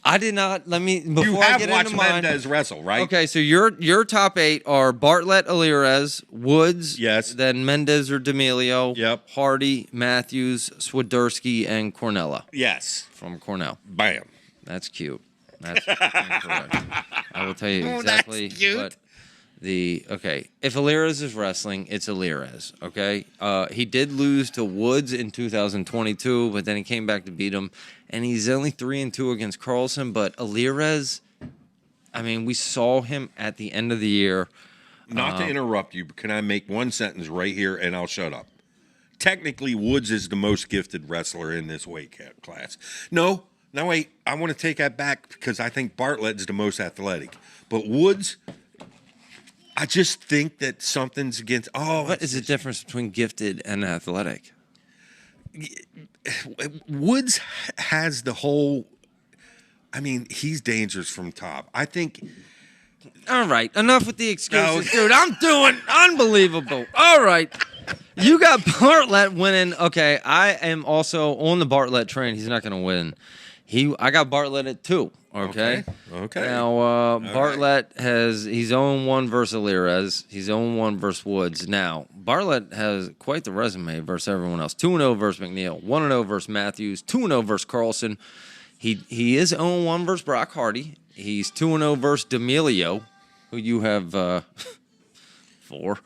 Speaker 1: I did not. Let me before
Speaker 2: You
Speaker 1: I
Speaker 2: have
Speaker 1: get
Speaker 2: watched
Speaker 1: into mine.
Speaker 2: Mendez wrestle, right?
Speaker 1: Okay, so your top 8 are Bartlett, Alirez, Woods,
Speaker 2: Yes.
Speaker 1: then Mendez or D'Amelio,
Speaker 2: Yep.
Speaker 1: Hardy, Matthews, Swiderski, and Cornella
Speaker 2: Yes.
Speaker 1: from Cornell.
Speaker 2: Bam.
Speaker 1: That's cute. That's correct. I will tell you exactly
Speaker 2: cute.
Speaker 1: what okay. If Alirez is wrestling, it's Alirez. Okay. He did lose to Woods in 2022, but then he came back to beat him, and he's only 3-2 against Carlson. But Alirez, I mean, we saw him at the end of the year.
Speaker 2: Not to interrupt you, but can I make one sentence right here and I'll shut up? Technically, Woods is the most gifted wrestler in this weight class. No, wait. I want to take that back because I think Bartlett's the most athletic. But Woods, I just think that something's against.
Speaker 1: What is the difference between gifted and athletic?
Speaker 2: Woods has the whole. I mean, he's dangerous from top. I think.
Speaker 1: All right, enough with the excuses, dude. I'm doing unbelievable. All right. You got Bartlett winning. Okay, I am also on the Bartlett train. He's not going to win. I got Bartlett at 2. Okay. Now Bartlett he's 0-1 versus Alirez. He's 0-1 versus Woods. Now Bartlett has quite the resume versus everyone else. 2-0 versus McNeil. 1-0 versus Matthews. 2-0 versus Carlson. He is 0-1 versus Brock Hardy. He's 2-0 versus D'Amelio, who you have 4.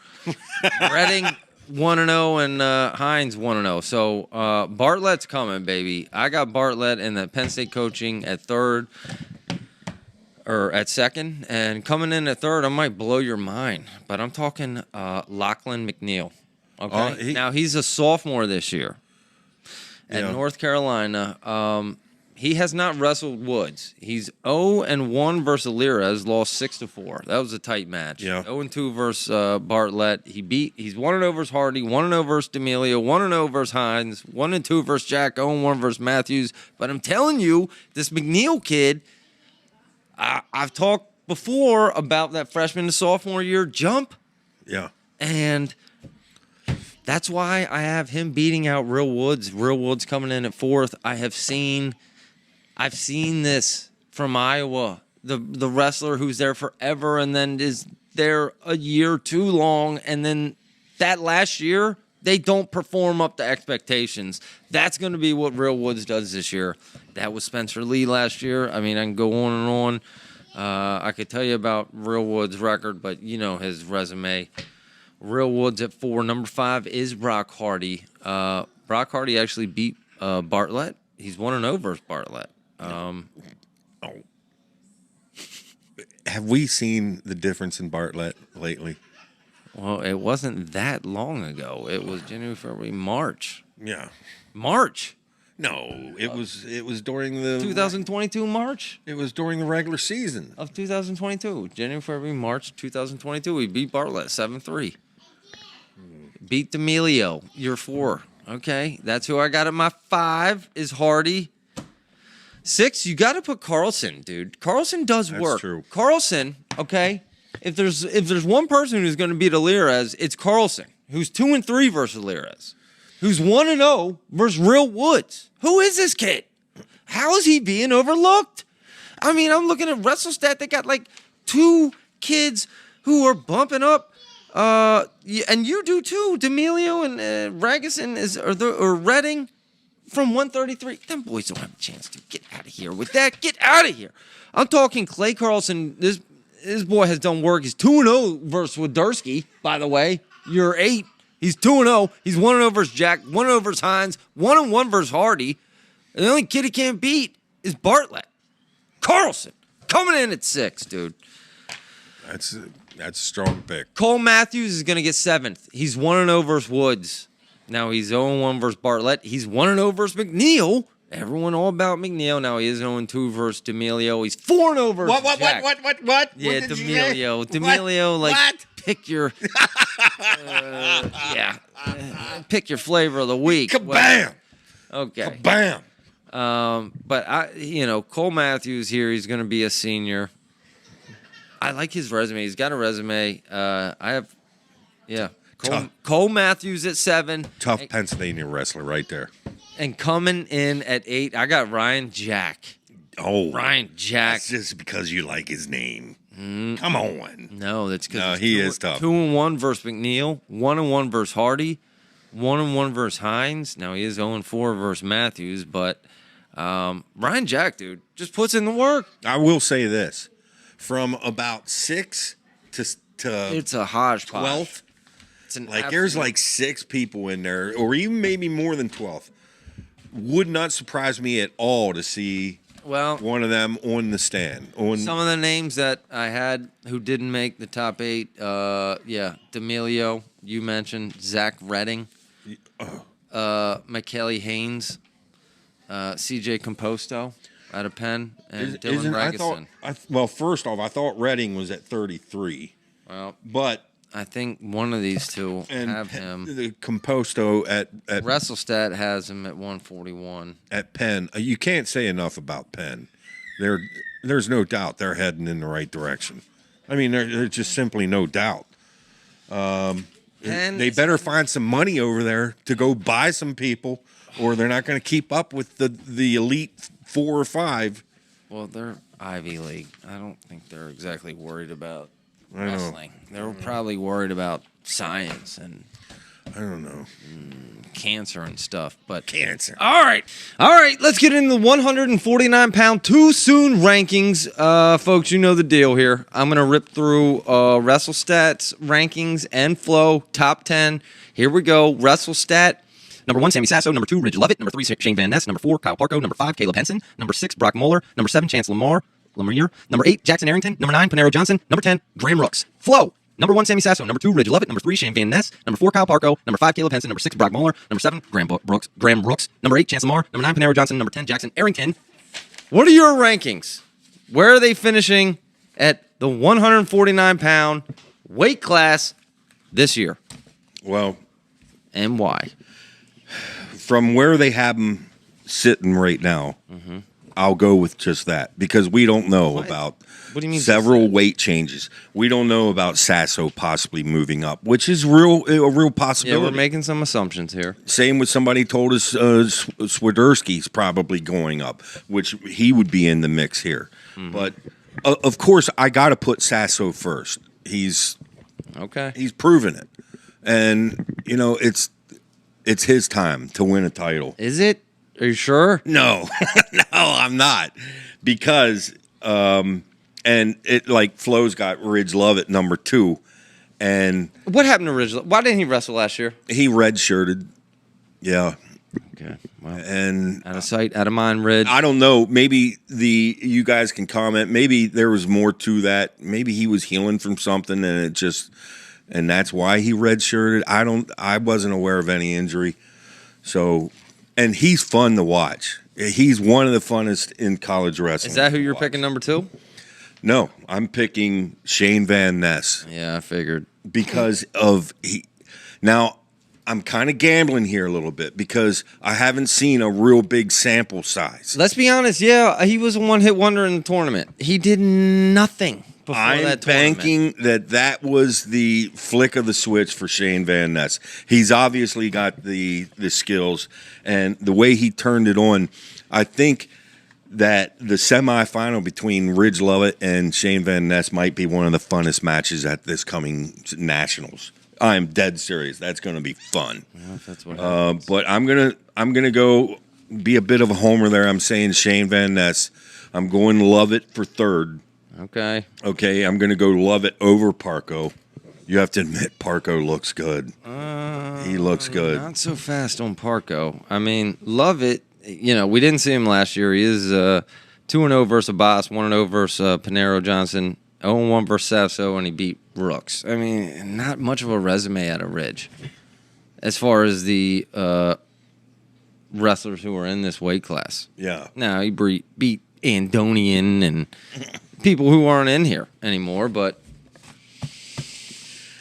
Speaker 1: Redding 1-0 and Hines 1-0. So Bartlett's coming, baby. I got Bartlett in the Penn State coaching at 3rd. or at second, and coming in at third, I might blow your mind, but I'm talking Lachlan McNeil. Okay, now he's a sophomore this year at North Carolina. He has not wrestled Woods. He's 0-1 versus Alirez, lost 6-4. That was a tight match.
Speaker 2: Yeah.
Speaker 1: 0-2 versus Bartlett. He's 1-0 versus Hardy, 1-0 versus D'Amelio, 1-0 versus Hines, 1-2 versus Jack, 0-1 versus Matthews. But I'm telling you, this McNeil kid, I've talked before about that freshman to sophomore year jump.
Speaker 2: Yeah.
Speaker 1: And that's why I have him beating out Real Woods. Real Woods coming in at fourth. I've seen this from Iowa, the wrestler who's there forever and then is there a year too long, and then that last year they don't perform up to expectations. That's going to be what Real Woods does this year. That was Spencer Lee last year. I mean, I can go on and on. I could tell you about Real Woods' record, but you know his resume. Real Woods at 4. Number 5 is Brock Hardy. Brock Hardy actually beat Bartlett. He's 1-0 versus Bartlett.
Speaker 2: Have we seen the difference in Bartlett lately?
Speaker 1: Well, it wasn't that long ago. It was January, February, March.
Speaker 2: Yeah.
Speaker 1: March.
Speaker 2: No, it was during the
Speaker 1: 2022 March
Speaker 2: It was during the regular season
Speaker 1: of 2022. January, February, March 2022. We beat Bartlett 7-3. Beat D'Amelio. You're 4. Okay, that's who I got at my 5 is Hardy. 6, you got to put Carlson, dude. Carlson does
Speaker 2: That's
Speaker 1: work.
Speaker 2: true.
Speaker 1: Carlson, okay. If there's one person who's going to beat Alirez, it's Carlson, who's 2-3 versus Alirez, who's 1-0 versus Real Woods. Who is this kid? How is he being overlooked? I mean, I'm looking at WrestleStat. They got like 2 kids who are bumping up. And you do too. D'Amelio and Ragusan or Redding from 133. Them boys don't have a chance to get out of here with that. Get out of here. I'm talking Clay Carlson. This boy has done work. He's 2-0 versus Wodarski, by the way. You're 8. He's 2-0. He's 1-0 versus Jack, 1-0 versus Hines, 1-1 versus Hardy. And the only kid he can't beat is Bartlett. Carlson coming in at 6, dude.
Speaker 2: That's a strong pick.
Speaker 1: Cole Matthews is going to get 7th. He's 1-0 versus Woods. Now he's 0-1 versus Bartlett. He's 1-0 versus McNeil. Everyone all about McNeil. Now he is 0-2 versus D'Amelio. He's 4-0 versus Jack.
Speaker 2: What?
Speaker 1: Yeah, D'Amelio. D'Amelio, like,
Speaker 2: what?
Speaker 1: Pick your... pick your flavor of the week.
Speaker 2: Kabam!
Speaker 1: Okay.
Speaker 2: Kabam!
Speaker 1: But Cole Matthews here, he's going to be a senior. I like his resume. He's got a resume. Cole Matthews at 7.
Speaker 2: Tough Pennsylvania wrestler right there.
Speaker 1: And coming in at 8, I got Ryan Jack.
Speaker 2: Oh,
Speaker 1: Ryan Jack.
Speaker 2: That's just because you like his name. Come on.
Speaker 1: No, that's because
Speaker 2: he is tough.
Speaker 1: 2-1 versus McNeil, 1-1 versus Hardy, 1-1 versus Hines. Now he is 0-4 versus Matthews, but Ryan Jack, dude, just puts in the work.
Speaker 2: I will say this: from about 6 to
Speaker 1: it's a hodgepodge.
Speaker 2: 12th,
Speaker 1: it's an
Speaker 2: there's like 6 people in there, or even maybe more than 12th. Would not surprise me at all to see one of them on the stand.
Speaker 1: Some of the names that I had who didn't make the top 8, D'Amelio, you mentioned, Zach Redding, McKelly Haynes, CJ Composto out of Penn, and Dylan Ragusan.
Speaker 2: First off, I thought Redding was at 33.
Speaker 1: Well,
Speaker 2: but
Speaker 1: I think one of these two have him.
Speaker 2: The Composto at
Speaker 1: WrestleStat has him at 141.
Speaker 2: At Penn. You can't say enough about Penn. There's no doubt they're heading in the right direction. I mean, there's just simply no doubt. They better find some money over there to go buy some people, or they're not going to keep up with the elite 4 or 5.
Speaker 1: Well, they're Ivy League. I don't think they're exactly worried about wrestling. They're probably worried about science and
Speaker 2: I don't know,
Speaker 1: cancer and stuff. But
Speaker 2: cancer.
Speaker 1: All right. Let's get into the 149-pound too soon rankings, folks. You know the deal here. I'm gonna rip through WrestleStats rankings and Flow top 10. Here we go. WrestleStat. Number 1, Sammy Sasso. Number 2, Ridge Lovett. Number 3, Shane Van Ness. Number 4, Kyle Parko. Number 5, Caleb Henson. Number 6, Brock Moeller. Number 7, Chance Lamar.
Speaker 3: Lemire. Number 8, Jackson Arrington. Number 9, Panero Johnson. Number 10, Graham Rooks. Flow. Number 1, Sammy Sasso. Number 2, Ridge Lovett. Number 3, Shane Van Ness. Number 4, Kyle Parko. Number 5, Caleb Henson. Number 6, Brock Muller. Number 7, Graham Brooks. Number 8, Chance Lamar. Number 9, Panero Johnson. Number 10, Jackson Arrington.
Speaker 1: What are your rankings? Where are they finishing at the 149-pound weight class this year?
Speaker 2: Well,
Speaker 1: And why?
Speaker 2: from where they have them sitting right now, I'll go with just that because we don't know about
Speaker 1: What do you mean
Speaker 2: several weight changes. We don't know about Sasso possibly moving up, which is a real
Speaker 1: Yeah,
Speaker 2: possibility.
Speaker 1: we're making some assumptions here.
Speaker 2: Same with somebody told us Swiderski's probably going up, which he would be in the mix here. But of course, I got to put Sasso first. He's
Speaker 1: Okay.
Speaker 2: proven it, and it's his time to win a title.
Speaker 1: Is it? Are you sure?
Speaker 2: No, no, I'm not, because and it like Flo's got Ridge Lovett number 2, and
Speaker 1: What happened to Ridge? Why didn't he wrestle last year?
Speaker 2: he redshirted. Yeah,
Speaker 1: Okay. Well,
Speaker 2: and
Speaker 1: out of sight, out of mind, Ridge.
Speaker 2: I don't know. Maybe you guys can comment. Maybe there was more to that. Maybe he was healing from something, and that's why he redshirted. I wasn't aware of any injury. So, and he's fun to watch. He's one of the funnest in college wrestling.
Speaker 1: Is that who
Speaker 2: to
Speaker 1: you're
Speaker 2: watch.
Speaker 1: picking number 2?
Speaker 2: No, I'm picking Shane Van Ness
Speaker 1: Yeah, I figured.
Speaker 2: because of he. Now, I'm kind of gambling here a little bit because I haven't seen a real big sample size.
Speaker 1: Let's be honest. Yeah, he was a one-hit wonder in the tournament. He did nothing before
Speaker 2: I'm
Speaker 1: that tournament.
Speaker 2: banking that was the flick of the switch for Shane Van Ness. He's obviously got the skills, and the way he turned it on, I think that the semifinal between Ridge Lovett and Shane Van Ness might be one of the funnest matches at this coming Nationals. I'm dead serious. That's going to be fun.
Speaker 1: Well, if that's what happens.
Speaker 2: But I'm gonna go be a bit of a homer there. I'm saying Shane Van Ness. I'm going Lovett for 3rd.
Speaker 1: Okay.
Speaker 2: Okay, I'm going to go Lovett over Parko. You have to admit, Parko looks good. He looks good.
Speaker 1: Not so fast on Parko. I mean, love it. We didn't see him last year. He is 2-0 versus Boss, 1-0 versus Panero Johnson, 0-1 versus Sasso, and he beat Rooks. I mean, not much of a resume out of Ridge as far as the wrestlers who are in this weight class.
Speaker 2: Yeah.
Speaker 1: Now, he beat Andonian and people who aren't in here anymore, but...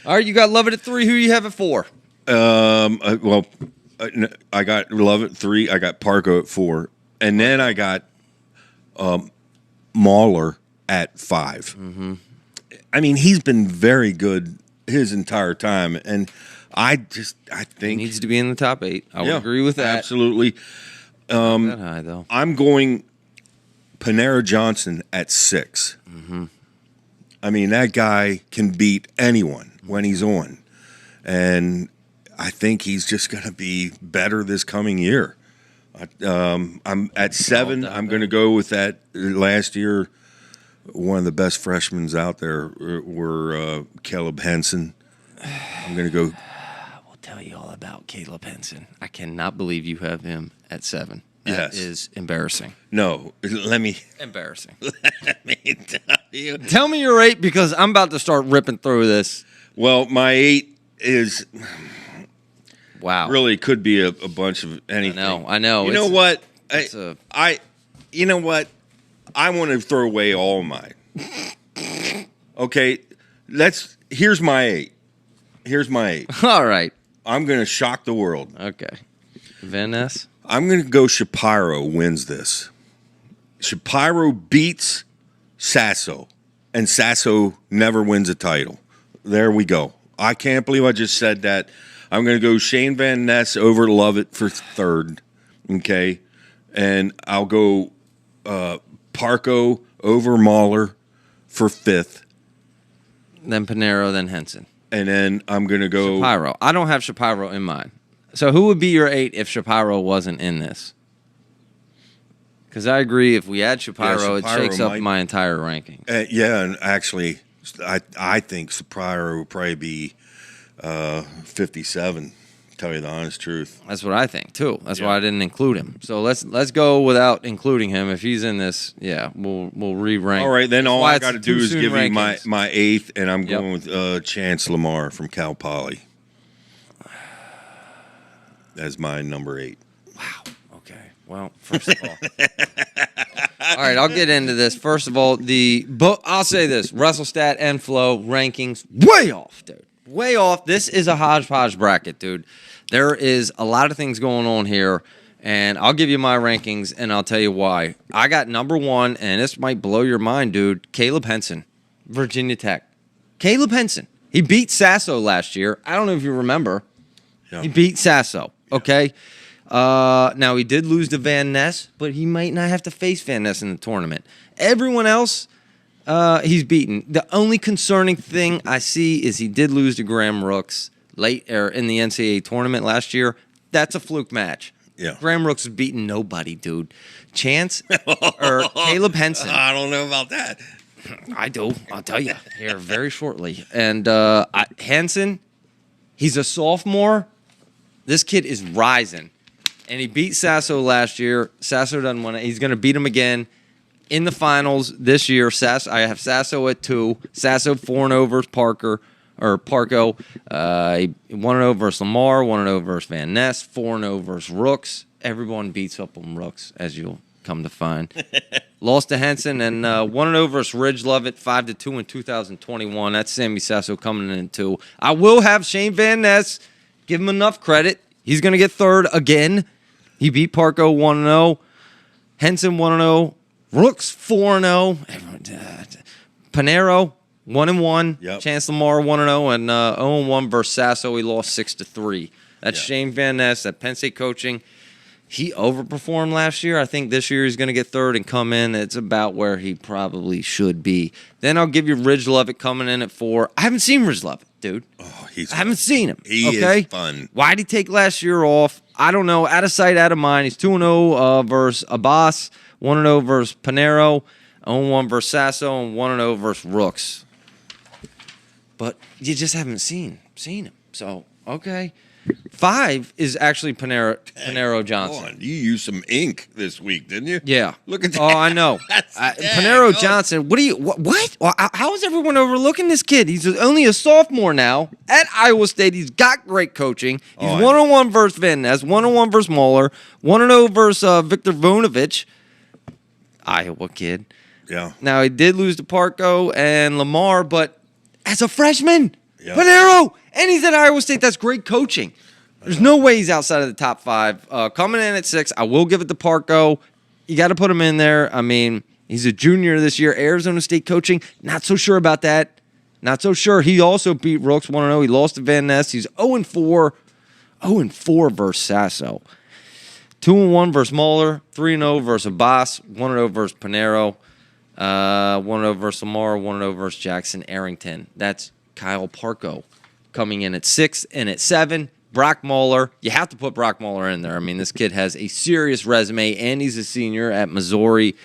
Speaker 1: All right, you got Lovett at 3. Who you have at 4?
Speaker 2: I got Lovett 3. I got Parko at 4. And then I got Mahler at 5. Mm-hmm. I mean, he's been very good his entire time. And I think...
Speaker 1: He needs to be in the top 8. I would agree with that.
Speaker 2: Absolutely.
Speaker 1: Not that high, though.
Speaker 2: I'm going Panera Johnson at 6.
Speaker 1: Mm-hmm.
Speaker 2: I mean, that guy can beat anyone when he's on. And I think he's just going to be better this coming year. I'm at 7. I'm going to go with that. Last year, one of the best freshmen out there were Caleb Henson. I'm going to go.
Speaker 1: We'll tell you all about Caleb Henson. I cannot believe you have him at 7. That
Speaker 2: Yes.
Speaker 1: is embarrassing.
Speaker 2: No, let me
Speaker 1: Embarrassing.
Speaker 2: tell you.
Speaker 1: Tell me your 8 because I'm about to start ripping through this.
Speaker 2: Well, my 8 is
Speaker 1: Wow.
Speaker 2: really could be a bunch of anything.
Speaker 1: I know.
Speaker 2: You know what?
Speaker 1: You
Speaker 2: know what? I want to throw away all of mine. Okay, here's my 8. Here's my 8.
Speaker 1: All right.
Speaker 2: I'm going to shock the world.
Speaker 1: Okay. Van Ness?
Speaker 2: I'm going to go Shapiro wins this. Shapiro beats Sasso, and Sasso never wins a title. There we go. I can't believe I just said that. I'm going to go Shane Van Ness over Lovett for 3rd. Okay. And I'll go Parko over Mahler for 5th.
Speaker 1: Then Panero, then Henson.
Speaker 2: And then I'm going to go.
Speaker 1: Shapiro. I don't have Shapiro in mind. So who would be your 8 if Shapiro wasn't in this? Because I agree, if we add Shapiro, it
Speaker 2: Shapiro
Speaker 1: shakes up
Speaker 2: might-
Speaker 1: my entire ranking.
Speaker 2: Yeah, and actually, I think Shapiro will probably be 57 Tell you the honest truth.
Speaker 1: That's what I think too. That's why I didn't include him. So let's go without including him. If he's in this, we'll re-rank.
Speaker 2: All right, then all I got to do is
Speaker 1: soon
Speaker 2: give you
Speaker 1: rankings.
Speaker 2: my eighth, and I'm going with Chance Lamar from Cal Poly. That's my number 8.
Speaker 1: Wow. Okay. Well, first of all, all right, I'll get into this. First of all, I'll say this: WrestleStat and Flow rankings way off, dude. Way off. This is a hodgepodge bracket, dude. There is a lot of things going on here, and I'll give you my rankings, and I'll tell you why. I got number 1, and this might blow your mind, dude. Caleb Henson, Virginia Tech. Caleb Henson. He beat Sasso last year. I don't know if you remember.
Speaker 2: Yeah.
Speaker 1: He beat Sasso. Okay. Now he did lose to Van Ness, but he might not have to face Van Ness in the tournament. Everyone else, he's beaten. The only concerning thing I see is he did lose to Graham Rooks in the NCAA tournament last year. That's a fluke match.
Speaker 2: Yeah.
Speaker 1: Graham Rooks has beaten nobody, dude. Chance or Caleb Henson.
Speaker 2: I don't know about that.
Speaker 1: I do. I'll tell you here very shortly. And Henson, he's a sophomore. This kid is rising. And he beat Sasso last year. Sasso doesn't want it. He's going to beat him again in the finals this year. I have Sasso at 2. Sasso 4-0 versus Parko. He 1-0 versus Lamar, 1-0 versus Van Ness, 4-0 versus Rooks. Everyone beats up on Rooks, as you'll come to find. Lost to Henson and 1-0 versus Ridge Lovett, 5-2 in 2021. That's Sammy Sasso coming in at 2. I will have Shane Van Ness. Give him enough credit. He's going to get 3rd again. He beat Parko 1-0. Henson 1-0. Rooks 4-0. Panero 1-1.
Speaker 2: Yep.
Speaker 1: Chance Lamar 1-0 and 0-1 versus Sasso. He lost 6-3. That's Shane Van Ness at Penn State coaching. He overperformed last year. I think this year he's going to get 3rd and come in. It's about where he probably should be. Then I'll give you Ridge Lovett coming in at 4. I haven't seen Ridge Lovett, dude.
Speaker 2: Oh,
Speaker 1: I haven't seen him.
Speaker 2: He
Speaker 1: okay?
Speaker 2: is fun.
Speaker 1: Why'd he take last year off? I don't know. Out of sight, out of mind. He's 2-0 versus Abbas, 1-0 versus Panero, 0-1 versus Sasso, and 1-0 versus Rooks. But you just haven't seen him. So, okay. 5 is actually Panero Johnson.
Speaker 2: Hold on. You used some ink this week, didn't you?
Speaker 1: Yeah.
Speaker 2: Look at that.
Speaker 1: Oh, I know. Panero Johnson. What? How is everyone overlooking this kid? He's only a sophomore now at Iowa State. He's got great coaching. He's 1-1 versus Van Ness, 1-1 versus Moeller, 1-0 versus Victor Vonovich. Iowa kid.
Speaker 2: Yeah.
Speaker 1: Now, he did lose to Parko and Lamar, but as a freshman,
Speaker 2: Yeah.
Speaker 1: Panero, and he's at Iowa State. That's great coaching. There's no way he's outside of the top 5. Coming in at 6, I will give it to Parko. You got to put him in there. I mean, he's a junior this year. Arizona State coaching, not so sure about that. Not so sure. He also beat Rooks 1-0. He lost to Van Ness. He's 0-4. 0-4 versus Sasso. 2-1 versus Moeller. 3-0 versus Abbas. 1-0 versus Panero. 1-0 versus Lamar. 1-0 versus Jackson Arrington. That's Kyle Parko coming in at 6 and at 7. Brock Moeller. You have to put Brock Moeller in there. I mean, this kid has a serious resume, and he's a senior at Missouri.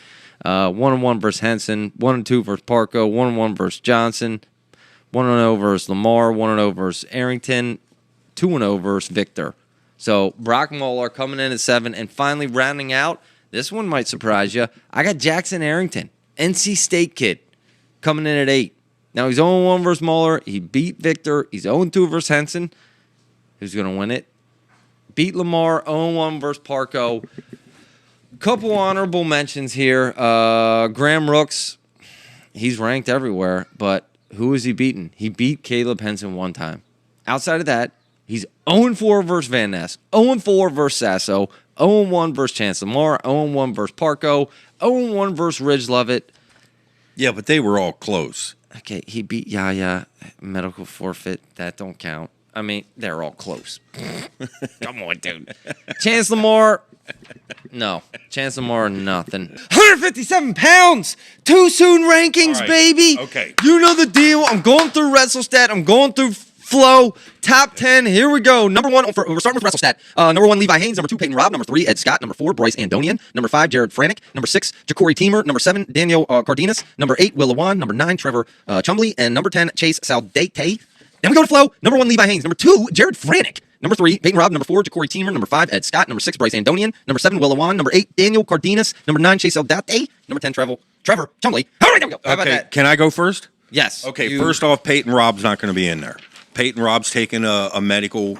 Speaker 1: 1-1 versus Henson. 1-2 versus Parko. 1-1 versus Johnson. 1-0 versus Lamar. 1-0 versus Arrington. 2-0 versus Victor. So Brock Moeller coming in at 7. And finally rounding out, this one might surprise you. I got Jackson Arrington, NC State kid, coming in at 8. Now he's 0-1 versus Moeller. He beat Victor. He's 0-2 versus Henson. Who's going to win it? Beat Lamar. 0-1 versus Parko. Couple honorable mentions here. Graham Rooks, he's ranked everywhere, but who is he beaten? He beat Caleb Henson one time. Outside of that, he's 0-4 versus Van Ness, 0-4 versus Sasso, 0-1 versus Chance Lamar, 0-1 versus Parko, 0-1 versus Ridge Lovett.
Speaker 2: Yeah, but they were all close.
Speaker 1: Okay, he beat Yaya, medical forfeit. That don't count. I mean, they're all close. Come on, dude. Chance Lamar, no. Chance Lamar, nothing. 157 pounds. Too soon rankings,
Speaker 2: All right.
Speaker 1: baby.
Speaker 2: Okay.
Speaker 1: You know the deal. I'm going through WrestleStat. I'm going through Flow. Top 10. Here we go. Number 1, we're starting with WrestleStat. Number 1, Levi Haynes. Number 2, Peyton Robb. Number 3, Ed Scott. Number 4, Bryce Andonian. Number 5, Jared Franick. Number 6, Ja'Cory Teamer. Number 7, Daniel Cardenas. Number 8, Will Lewan. Number 9, Trevor Chumbley. And number 10, Chase Saldate. Then we go to Flow. Number 1, Levi Haynes. Number 2, Jared Franick.
Speaker 3: Number 3, Peyton Robb. Number 4, Ja'Cory Teamer. Number 5, Ed Scott. Number 6, Bryce Andonian. Number 7, Will Lewan. Number 8, Daniel Cardenas. Number 9, Chase Eldate. Number 10, Trevor Chumley. All right, there we go. How about
Speaker 2: Okay,
Speaker 3: that?
Speaker 2: can I go first?
Speaker 3: Yes.
Speaker 2: Okay, first off, Peyton Robb's not going to be in there. Peyton Robb's taking a medical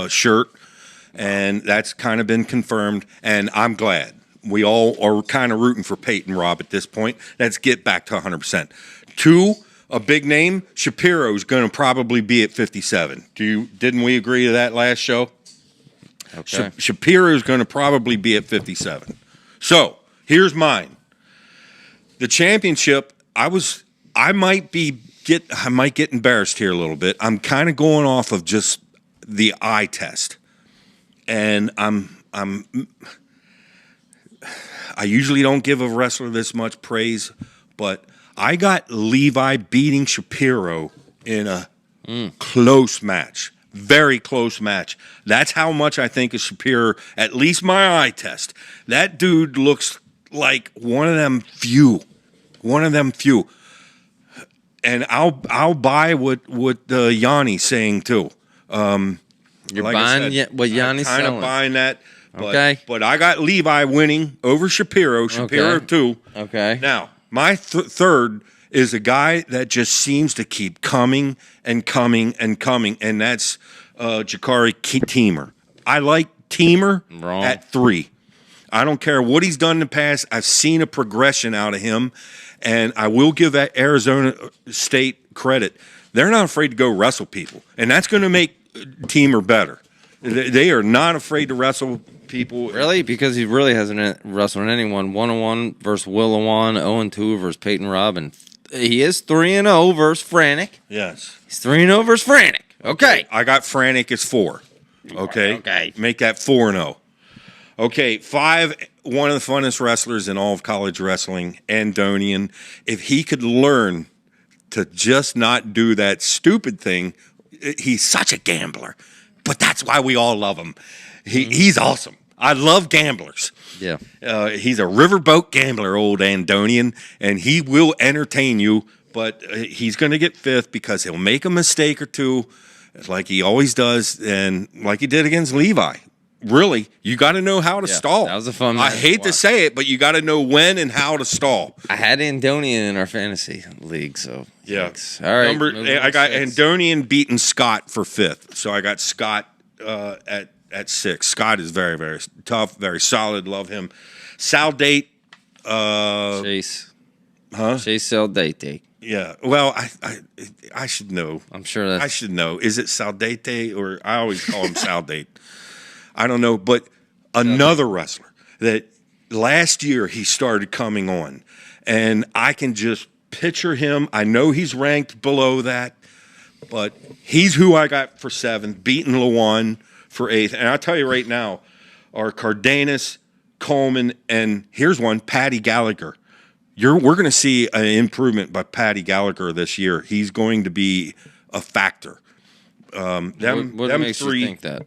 Speaker 2: shirt, and that's kind of been confirmed, and I'm glad. We all are kind of rooting for Peyton Robb at this point. Let's get back to 100%. 2, a big name, Shapiro's going to probably be at 57. Didn't we agree to that last show?
Speaker 1: Okay.
Speaker 2: Shapiro's going to probably be at 57. So, here's mine. The championship, I might get embarrassed here a little bit. I'm kind of going off of just the eye test. And I usually don't give a wrestler this much praise, but I got Levi beating Shapiro in a close match. Very close match. That's how much I think of Shapiro, at least my eye test. That dude looks like one of them few. And I'll buy what Yanni's saying too.
Speaker 1: You're
Speaker 2: like I
Speaker 1: buying
Speaker 2: said,
Speaker 1: what Yanni's
Speaker 2: kind
Speaker 1: selling.
Speaker 2: of buying that. But,
Speaker 1: Okay.
Speaker 2: But I got Levi winning over Shapiro. Shapiro
Speaker 1: Okay.
Speaker 2: too.
Speaker 1: Okay.
Speaker 2: Now my third is a guy that just seems to keep coming and coming and coming, and that's Ja'Cory Teamer. I like Teamer
Speaker 1: Wrong.
Speaker 2: at 3. I don't care what he's done in the past. I've seen a progression out of him, and I will give that Arizona State credit. They're not afraid to go wrestle people, and that's going to make Teamer better. They are not afraid to wrestle people.
Speaker 1: Really? Because he really hasn't wrestled anyone. 1-1 versus Will Lewan, 0-2 versus Peyton Robb, and he is 3-0 versus Frantic.
Speaker 2: Yes.
Speaker 1: He's 3-0 versus Frantic. Okay.
Speaker 2: I got Frantic as 4. Okay.
Speaker 1: Okay.
Speaker 2: Make that 4-0. Okay, 5, one of the funnest wrestlers in all of college wrestling, Andonian. If he could learn to just not do that stupid thing, he's such a gambler. But that's why we all love him. He's awesome. I love gamblers.
Speaker 1: Yeah.
Speaker 2: He's a riverboat gambler, old Andonian, and he will entertain you, but he's going to get 5th because he'll make a mistake or two, like he always does, and like he did against Levi. Really, you got to know how to stall.
Speaker 1: that was a fun
Speaker 2: I
Speaker 1: match
Speaker 2: hate
Speaker 1: to
Speaker 2: to
Speaker 1: watch.
Speaker 2: say it, but you got to know when and how to stall.
Speaker 1: I had Andonian in our fantasy league, so thanks. All right. moving
Speaker 2: I
Speaker 1: on
Speaker 2: got
Speaker 1: to 6.
Speaker 2: Andonian beating Scott for 5th, so I got Scott at 6. Scott is very, very tough, very solid. Love him. Sal Date.
Speaker 1: Chase.
Speaker 2: Huh?
Speaker 1: Chase Eldate.
Speaker 2: Yeah. Well, I should know.
Speaker 1: I'm sure that's
Speaker 2: I should know. Is it Saldate or I always call him Saldate. I don't know, but another wrestler that last year he started coming on, and I can just picture him. I know he's ranked below that, but he's who I got for 7th, beating Lewan for 8th. And I'll tell you right now, are Cardenas, Coleman, and here's one, Patty Gallagher. We're going to see an improvement by Patty Gallagher this year. He's going to be a factor.
Speaker 1: what
Speaker 2: Them
Speaker 1: makes
Speaker 2: 3,
Speaker 1: you think that?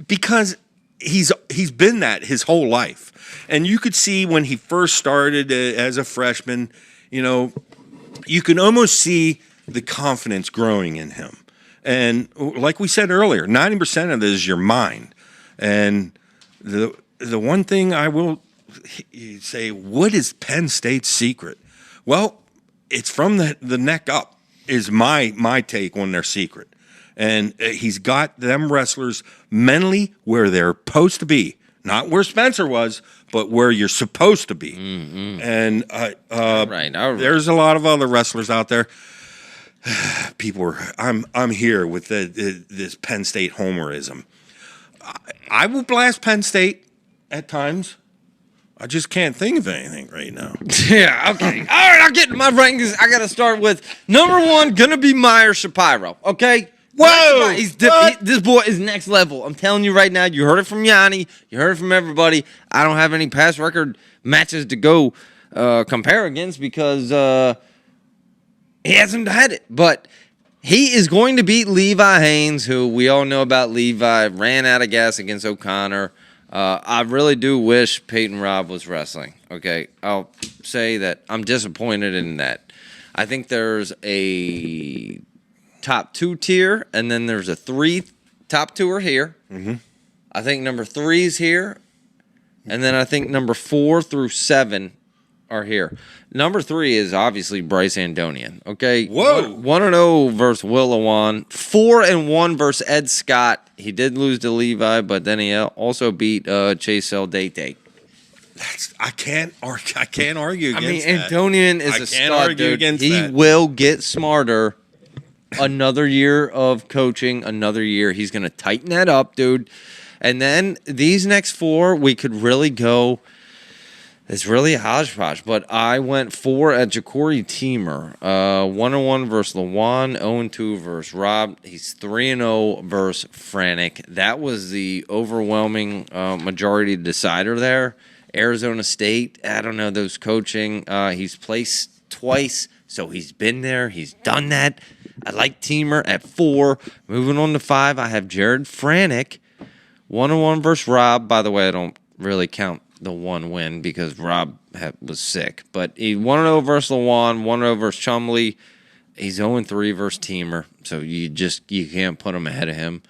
Speaker 2: because he's been that his whole life, and you could see when he first started as a freshman, you can almost see the confidence growing in him. And like we said earlier, 90% of it is your mind. And the one thing I will say, what is Penn State's secret? Well, it's from the neck up is my take on their secret. And he's got them wrestlers mentally where they're supposed to be. Not where Spencer was, but where you're supposed to be.
Speaker 1: Mm-hmm.
Speaker 2: And
Speaker 1: All right.
Speaker 2: there's a lot of other wrestlers out there. I'm here with this Penn State homerism. I will blast Penn State at times. I just can't think of anything right now.
Speaker 1: Yeah, okay. All right, I'll get to my rankings. I got to start with number 1, going to be Meyer Shapiro, okay?
Speaker 2: Whoa!
Speaker 1: This boy is next level. I'm telling you right now. You heard it from Yanni. You heard it from everybody. I don't have any past record matches to go compare against because he hasn't had it. But he is going to beat Levi Haynes, who we all know about. Levi ran out of gas against O'Connor. I really do wish Peyton Robb was wrestling. Okay, I'll say that I'm disappointed in that. I think there's a top 2 tier, and then there's a 3 top 2 are here. Mm-hmm. I think number 3 is here. And then I think number 4 through 7 are here. Number 3 is obviously Bryce Andonian. Okay.
Speaker 2: Whoa.
Speaker 1: 1-0 versus Will Lewan. 4-1 versus Ed Scott. He did lose to Levi, but then he also beat Chase Eldate.
Speaker 2: I can't argue against that.
Speaker 1: Andonian is
Speaker 2: I
Speaker 1: a
Speaker 2: can't
Speaker 1: stud,
Speaker 2: argue
Speaker 1: dude.
Speaker 2: against
Speaker 1: He
Speaker 2: that.
Speaker 1: will get smarter. Another year of coaching, another year. He's going to tighten that up, dude. And then these next 4, we could really go. It's really a hodgepodge, but I went 4 at Ja'Cory Teamer. 1-1 versus Lewan, 0-2 versus Rob. He's 3-0 versus Franek. That was the overwhelming majority decider there. Arizona State, I don't know, those coaching. He's placed twice, so he's been there. He's done that. I like Teamer at 4. Moving on to 5, I have Jared Franek. 1-1 versus Rob. By the way, I don't really count the 1 win because Rob was sick. But he 1-0 versus Lewan, 1-0 versus Chumley. He's 0-3 versus Teamer, so you can't put him ahead of him.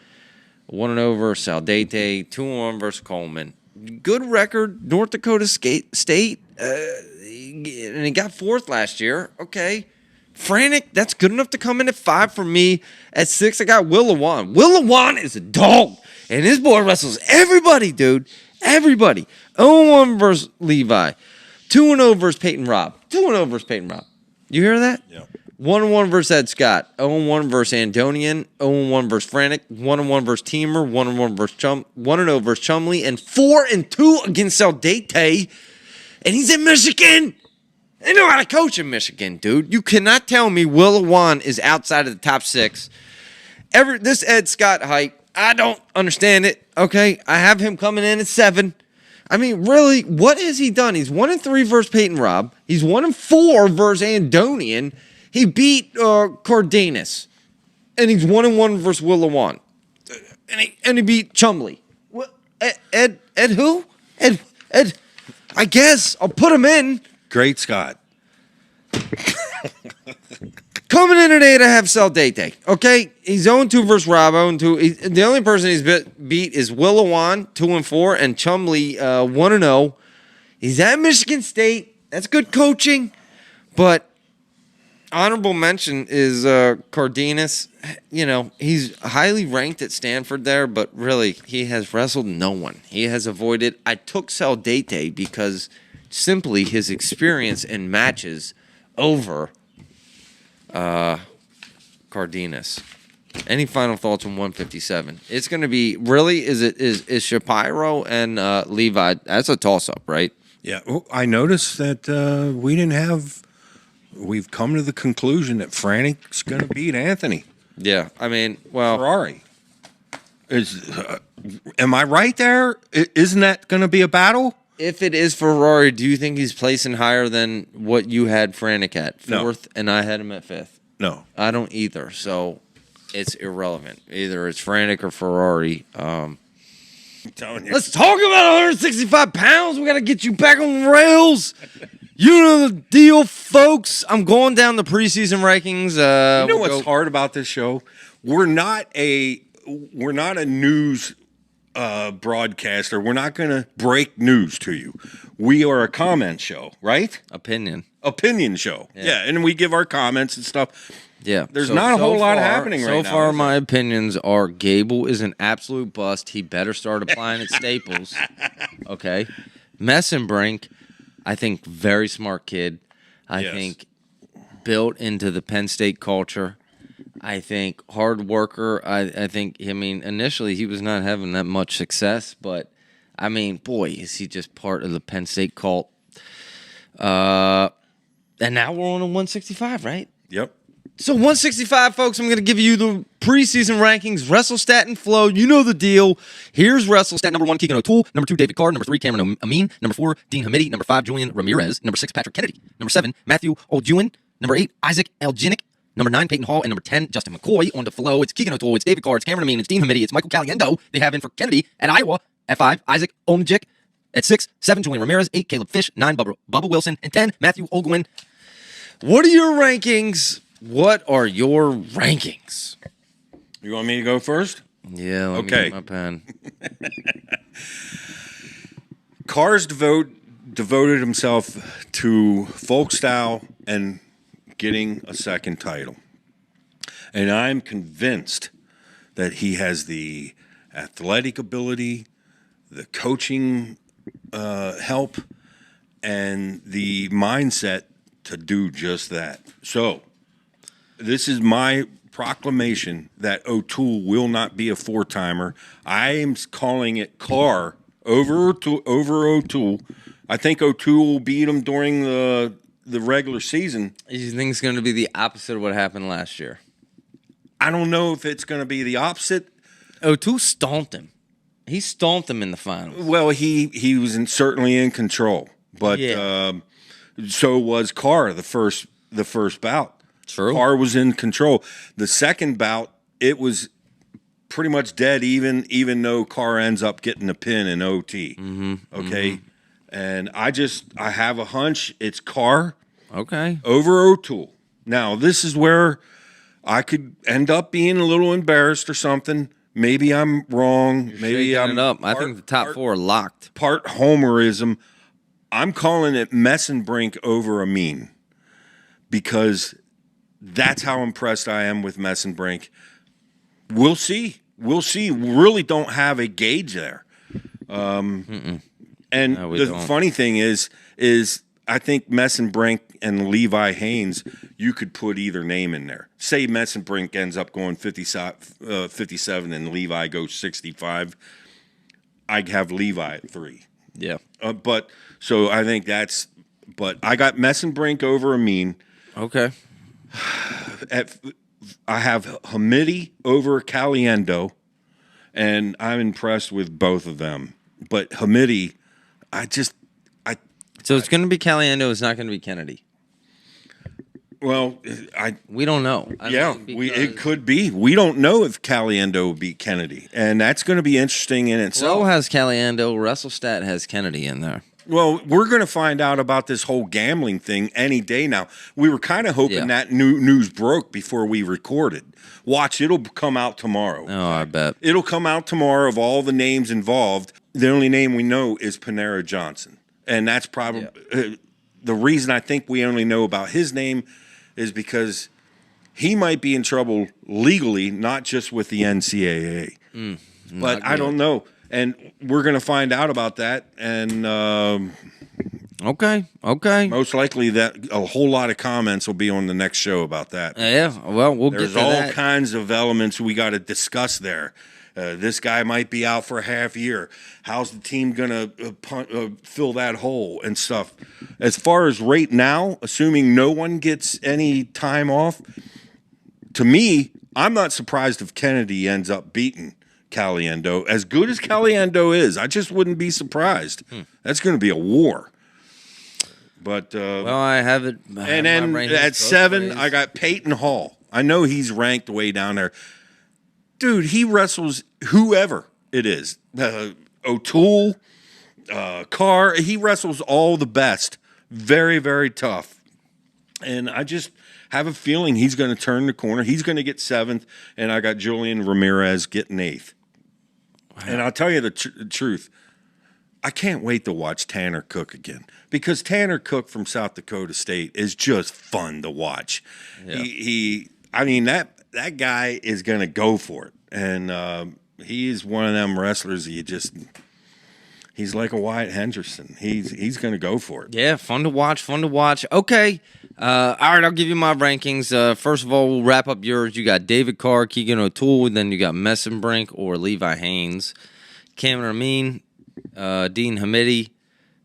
Speaker 1: 1-0 versus Aldate, 2-1 versus Coleman. Good record, North Dakota State, and he got 4th last year. Okay. Franek, that's good enough to come in at 5 for me. At 6, I got Will Lewan. Will Lewan is a dog, and this boy wrestles everybody, dude. Everybody. 0-1 versus Levi. 2-0 versus Peyton Robb. 2-0 versus Peyton Robb. You hear that?
Speaker 2: Yeah.
Speaker 1: 1-1 versus Ed Scott. 0-1 versus Andonian. 0-1 versus Franek. 1-1 versus Teamer. 1-1 versus 1-0 versus Chumley. And 4-2 against Aldate. And he's in Michigan. They know how to coach in Michigan, dude. You cannot tell me Will Lewan is outside of the top 6. This Ed Scott hype, I don't understand it, okay? I have him coming in at 7. I mean, really, what has he done? He's 1-3 versus Peyton Robb. He's 1-4 versus Andonian. He beat Cardenas. And he's 1-1 versus Will Lewan. And he beat Chumley. What? Ed who? Ed, I guess I'll put him in.
Speaker 2: Great Scott.
Speaker 1: Coming in at 8, I have Saldate. Okay, he's 0-2 versus Rob. 0-2. The only person he's beat is Will Lewan, 2-4, and Chumley, 1-0. He's at Michigan State. That's good coaching, but honorable mention is Cardenas. You know, he's highly ranked at Stanford there, but really, he has wrestled no one. He has avoided. I took Saldate because simply his experience in matches over Cardenas. Any final thoughts on 157? It's going to be really is Shapiro and Levi. That's a toss up, right?
Speaker 2: Yeah, I noticed that we didn't have. We've come to the conclusion that Franek's going to beat Anthony
Speaker 1: Yeah, I mean, well,
Speaker 2: Ferrari. Am I right there? Isn't that going to be a battle?
Speaker 1: if it is Ferrari, do you think he's placing higher than what you had Franek at?
Speaker 2: No.
Speaker 1: 4th, and I had him at 5th.
Speaker 2: No.
Speaker 1: I don't either, so it's irrelevant. Either it's Franek or Ferrari.
Speaker 2: I'm telling you.
Speaker 1: Let's talk about 165 pounds. We got to get you back on the rails. You know the deal, folks. I'm going down the preseason rankings.
Speaker 2: You know what's hard about this show? We're not a news broadcaster. We're not going to break news to you. We are a comment show, right?
Speaker 1: Opinion
Speaker 2: show. Yeah, and we give our comments and stuff.
Speaker 1: Yeah.
Speaker 2: There's not a whole lot happening right now.
Speaker 1: So far,
Speaker 2: is
Speaker 1: my opinions are Gable is an absolute bust. He better start applying at Staples. Okay. Messenbrink, I think, very smart kid. I
Speaker 2: Yes.
Speaker 1: think built into the Penn State culture. I think hard worker. I think, I mean, initially he was not having that much success, but I mean, boy, is he just part of the Penn State cult. And now we're on a 165, right?
Speaker 2: Yep.
Speaker 1: So 165, folks, I'm going to give you the preseason rankings. WrestleStat and Flow, you know the deal. Here's WrestleStat. Number 1, Keegan O'Toole. Number 2, David Carr. Number 3, Cameron Amin. Number 4, Dean Hamidi. Number 5, Julian Ramirez. Number 6, Patrick Kennedy. Number 7, Matthew Oljuin. Number 8, Isaac Elginick. Number 9, Peyton Hall. And number 10, Justin McCoy. On the Flow, it's Keegan O'Toole. It's David Carr. It's Cameron Amin. It's Dean Hamidi. It's Michael Caliendo. They have in for Kennedy at Iowa. At 5, Isaac Olnjik. At 6, 7, Julian Ramirez. 8, Caleb Fish. 9, Bubba Wilson. And 10, Matthew Olguin. What are your rankings? What are your rankings?
Speaker 2: You want me to go first?
Speaker 1: Yeah, let me
Speaker 2: Okay.
Speaker 1: get my pen.
Speaker 2: Carr's devoted himself to folk style and getting a second title. And I'm convinced that he has the athletic ability, the coaching help, and the mindset to do just that. So, this is my proclamation that O'Toole will not be a four-timer. I am calling it Carr over O'Toole. I think O'Toole will beat him during the regular season.
Speaker 1: You think it's going to be the opposite of what happened last year?
Speaker 2: I don't know if it's going to be the opposite.
Speaker 1: O'Toole stomped him. He stomped him in the finals.
Speaker 2: Well, he was certainly in control, but
Speaker 1: Yeah.
Speaker 2: So was Carr the first bout.
Speaker 1: True.
Speaker 2: Carr was in control. The second bout, it was pretty much dead, even though Carr ends up getting a pin in OT. Okay, and I have a hunch it's Carr
Speaker 1: Okay.
Speaker 2: over O'Toole. Now this is where I could end up being a little embarrassed or something. Maybe I'm wrong. Maybe
Speaker 1: Shaking
Speaker 2: I'm
Speaker 1: it up. I think the top four are locked.
Speaker 2: part homerism. I'm calling it Messenbrink over Amin because that's how impressed I am with Messenbrink. We'll see. We'll see. We really don't have a gauge there. And
Speaker 1: No, we
Speaker 2: the
Speaker 1: don't.
Speaker 2: funny thing is I think Messenbrink and Levi Haynes, you could put either name in there. Say Messenbrink ends up going 57 and Levi goes 65. I'd have Levi at 3.
Speaker 1: Yeah.
Speaker 2: But so I think but I got Messenbrink over Amin.
Speaker 1: Okay.
Speaker 2: I have Hamidi over Caliendo, and I'm impressed with both of them. But Hamidi,
Speaker 1: So it's going to be Caliendo. It's not going to be Kennedy. We don't know.
Speaker 2: It could be. We don't know if Caliendo will beat Kennedy, and that's going to be interesting in itself.
Speaker 1: Flo has Caliendo. WrestleStat has Kennedy in there.
Speaker 2: Well, we're going to find out about this whole gambling thing any day now. We were kind of hoping that news broke before we recorded. Watch, it'll come out tomorrow.
Speaker 1: Oh, I bet.
Speaker 2: It'll come out tomorrow of all the names involved. The only name we know is Panera Johnson. And that's probably the reason I think we only know about his name is because he might be in trouble legally, not just with the NCAA. But I don't know. And we're going to find out about that. And
Speaker 1: Okay.
Speaker 2: most likely that a whole lot of comments will be on the next show about that.
Speaker 1: Yeah. Well, we'll
Speaker 2: There's
Speaker 1: get to
Speaker 2: all
Speaker 1: that.
Speaker 2: kinds of elements we got to discuss there. This guy might be out for a half year. How's the team going to fill that hole and stuff? As far as right now, assuming no one gets any time off, to me, I'm not surprised if Kennedy ends up beating Caliendo. As good as Caliendo is, I just wouldn't be surprised. That's going to be a war. But
Speaker 1: Well, I have it. I have
Speaker 2: and
Speaker 1: my
Speaker 2: then
Speaker 1: rankings
Speaker 2: at
Speaker 1: both
Speaker 2: 7,
Speaker 1: ways.
Speaker 2: I got Peyton Hall. I know he's ranked way down there. Dude, he wrestles whoever it is. O'Toole, Carr. He wrestles all the best. Very, very tough. And I just have a feeling he's going to turn the corner. He's going to get 7th, and I got Julian Ramirez getting 8th. And I'll tell you the truth. I can't wait to watch Tanner Cook again because Tanner Cook from South Dakota State is just fun to watch.
Speaker 1: Yeah.
Speaker 2: I mean, that guy is going to go for it. And he's one of them wrestlers he's like a Wyatt Henderson. He's going to go for it.
Speaker 1: Yeah, fun to watch. Okay. All right, I'll give you my rankings. First of all, we'll wrap up yours. You got David Carr, Keegan O'Toole, and then you got Messenbrink or Levi Haynes, Cameron Amin, Dean Hamidi,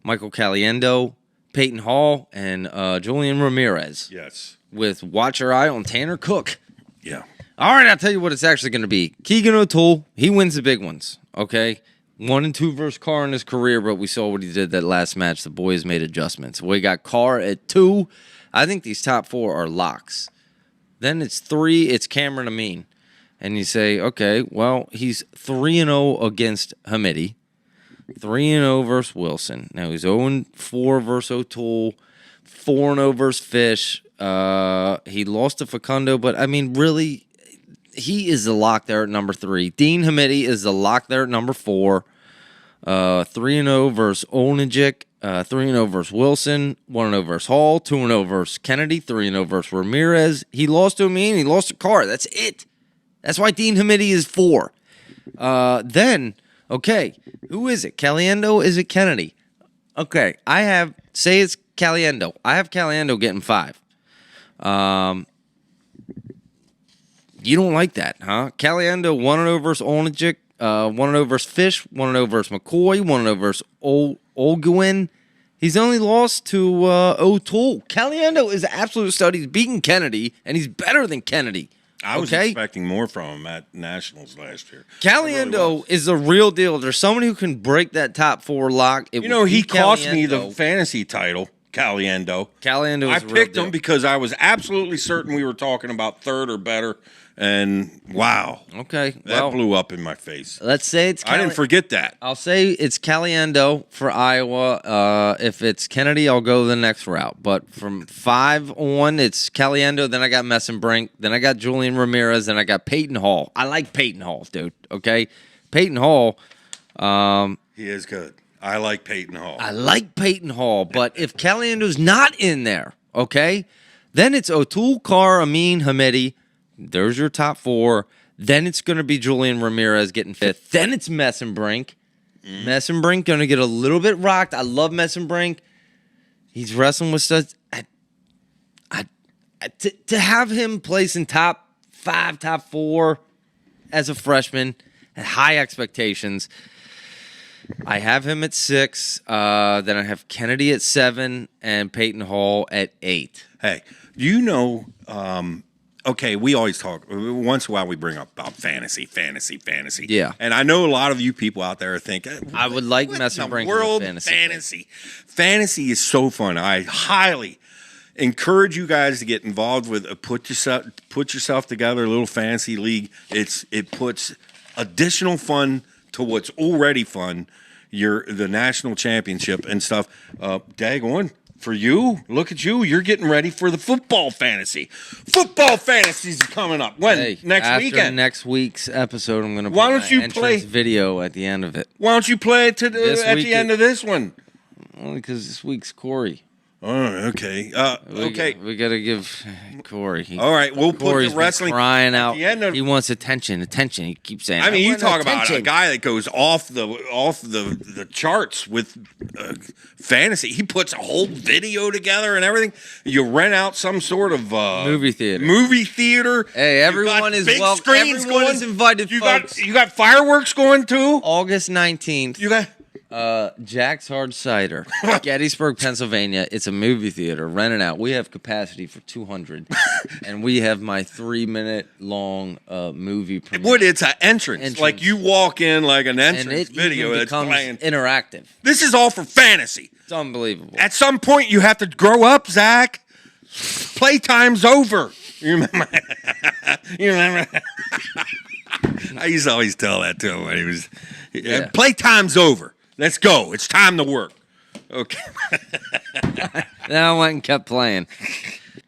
Speaker 1: Michael Caliendo, Peyton Hall, and Julian Ramirez.
Speaker 2: Yes.
Speaker 1: With watch your eye on Tanner Cook.
Speaker 2: Yeah.
Speaker 1: All right, I'll tell you what it's actually going to be. Keegan O'Toole, he wins the big ones, okay? 1 and 2 versus Carr in his career, but we saw what he did that last match. The boys made adjustments. We got Carr at 2. I think these top 4 are locks. Then it's 3, it's Cameron Amin. And you say, okay, well, he's 3-0 against Hamidi, 3-0 versus Wilson. Now he's 0-4 versus O'Toole, 4-0 versus Fish. He lost to Facundo, but I mean, really, he is the lock there at number 3. Dean Hamidi is the lock there at number 4. 3-0 versus Olnijic. 3-0 versus Wilson. 1-0 versus Hall. 2-0 versus Kennedy. 3-0 versus Ramirez. He lost to Amin. He lost to Carr. That's it. That's why Dean Hamidi is 4. Then, okay, who is it? Caliendo? Is it Kennedy? Okay, say it's Caliendo. I have Caliendo getting 5. You don't like that, huh? Caliendo 1-0 versus Olnijic, 1-0 versus Fish, 1-0 versus McCoy, 1-0 versus Olguin. He's only lost to O'Toole. Caliendo is an absolute stud. He's beaten Kennedy, and he's better than Kennedy.
Speaker 2: I was expecting more from him at Nationals last year.
Speaker 1: Caliendo is the real deal. There's someone who can break that top 4 lock.
Speaker 2: He cost me the fantasy title, Caliendo.
Speaker 1: Caliendo is
Speaker 2: I picked him because I was absolutely certain we were talking about third or better. And wow.
Speaker 1: Okay.
Speaker 2: That blew up in my face.
Speaker 1: Let's say it's
Speaker 2: I didn't forget that.
Speaker 1: I'll say it's Caliendo for Iowa. If it's Kennedy, I'll go the next route. But from 5 on, it's Caliendo. Then I got Messenbrink. Then I got Julian Ramirez. Then I got Peyton Hall. I like Peyton Hall, dude. Okay? Peyton Hall.
Speaker 2: He is good. I like Peyton Hall.
Speaker 1: I like Peyton Hall. But if Caliendo's not in there, okay, then it's O'Toole, Carr, Amin, Hamidi. There's your top 4. Then it's going to be Julian Ramirez getting 5th. Then it's Messenbrink. Messenbrink going to get a little bit rocked. I love Messenbrink. He's wrestling with such... To have him place in top 5, top 4 as a freshman, at high expectations. I have him at 6. Then I have Kennedy at 7 and Peyton Hall at 8.
Speaker 2: Hey, you know... okay, we always talk, once in a while we bring up about fantasy.
Speaker 1: Yeah.
Speaker 2: And I know a lot of you people out there are thinking,
Speaker 1: I would like
Speaker 2: what
Speaker 1: Messenbrink
Speaker 2: in the world
Speaker 1: with
Speaker 2: fantasy. Fantasy is so fun. I highly encourage you guys to get involved with put yourself together a little fantasy league. It puts additional fun to what's already fun. The national championship and stuff. Daggone. For you, look at you. You're getting ready for the football fantasy. Football fantasy is coming up. When? Next weekend?
Speaker 1: After next week's episode, I'm going to put
Speaker 2: Why don't you play
Speaker 1: video at the end of it.
Speaker 2: Why don't you play it at the end of this one?
Speaker 1: Only because this week's Corey.
Speaker 2: Oh, okay. Okay.
Speaker 1: We got to give Corey.
Speaker 2: All right, we'll
Speaker 1: Corey's
Speaker 2: put the wrestling
Speaker 1: crying out.
Speaker 2: He
Speaker 1: wants attention. He keeps saying.
Speaker 2: I mean, you talk about a guy that goes off the charts with fantasy. He puts a whole video together and everything. You rent out some sort of
Speaker 1: movie theater.
Speaker 2: Hey,
Speaker 1: everyone is welcome. Everyone is invited.
Speaker 2: You got fireworks going too.
Speaker 1: August 19th.
Speaker 2: You got.
Speaker 1: Jack's Hard Cider, Gettysburg, Pennsylvania. It's a movie theater. Rent it out. We have capacity for 200, and we have my 3-minute long movie premiere.
Speaker 2: It's an entrance. Like you walk in like an entrance video that's playing.
Speaker 1: Interactive.
Speaker 2: This is all for fantasy.
Speaker 1: It's unbelievable.
Speaker 2: At some point, you have to grow up, Zach. Playtime's over. You remember? You remember? I used to always tell that to him when he was. Yeah. Playtime's over. Let's go. It's time to work. Okay.
Speaker 1: Then I went and kept playing.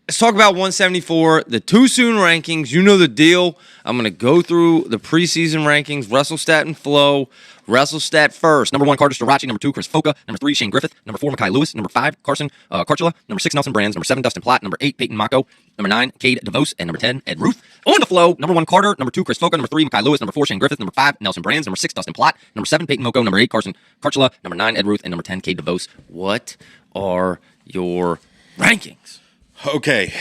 Speaker 1: Let's talk about 174, the too soon rankings. You know the deal. I'm going to go through the preseason rankings. WrestleStat and Flow. WrestleStat first. Number 1, Carter Starachi. Number 2, Chris Foca. Number 3, Shane Griffith. Number 4, Makai Lewis. Number 5, Carson Karchula. Number 6, Nelson Brands. Number 7, Dustin Platt. Number 8, Peyton Mako. Number 9, Cade DeVos. And number 10, Ed Ruth. On the Flow. Number 1, Carter. Number 2, Chris Foca. Number 3, Makai Lewis. Number 4, Shane Griffith. Number 5, Nelson Brands. Number 6, Dustin Platt. Number 7, Peyton Moko. Number 8, Carson Karchula. Number 9, Ed Ruth. And number 10, Cade DeVos. What are your rankings?
Speaker 2: Okay.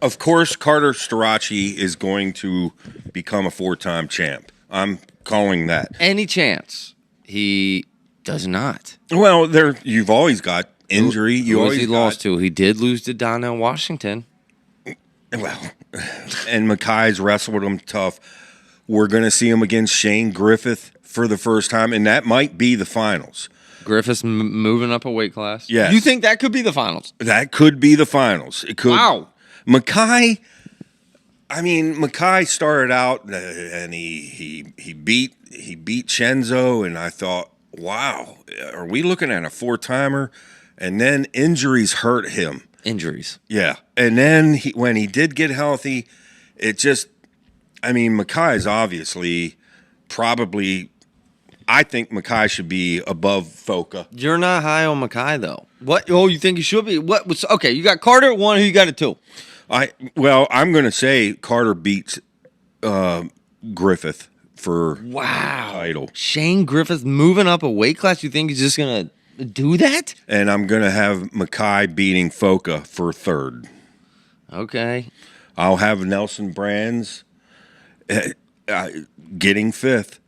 Speaker 2: Of course, Carter Starachi is going to become a 4-time champ. I'm calling that.
Speaker 1: Any chance? He does not.
Speaker 2: Well, you've always got injury.
Speaker 1: Who has he lost to? He did lose to Donnell Washington.
Speaker 2: Well, and Makai's wrestled him tough. We're going to see him against Shane Griffith for the first time, and that might be the finals.
Speaker 1: Griffith's moving up a weight class.
Speaker 2: Yes.
Speaker 1: You think that could be the finals?
Speaker 2: That could be the finals. It could.
Speaker 1: Wow.
Speaker 2: Makai started out and he beat Chenzo, and I thought, wow, are we looking at a 4-timer? And then injuries hurt him.
Speaker 1: Injuries.
Speaker 2: Yeah. And then when he did get healthy, it just I mean, Mackay's obviously probably. I think Mackay should be above Foka.
Speaker 1: You're not high on Mackay though. What? Oh, you think he should be? What was okay? You got Carter at 1. Who you got at 2?
Speaker 2: I'm going to say Carter beats Griffith for
Speaker 1: Wow.
Speaker 2: title,
Speaker 1: Shane Griffith moving up a weight class. You think he's just gonna do that?
Speaker 2: and I'm going to have Mackay beating Foka for 3rd.
Speaker 1: Okay.
Speaker 2: I'll have Nelson Brands getting 5th.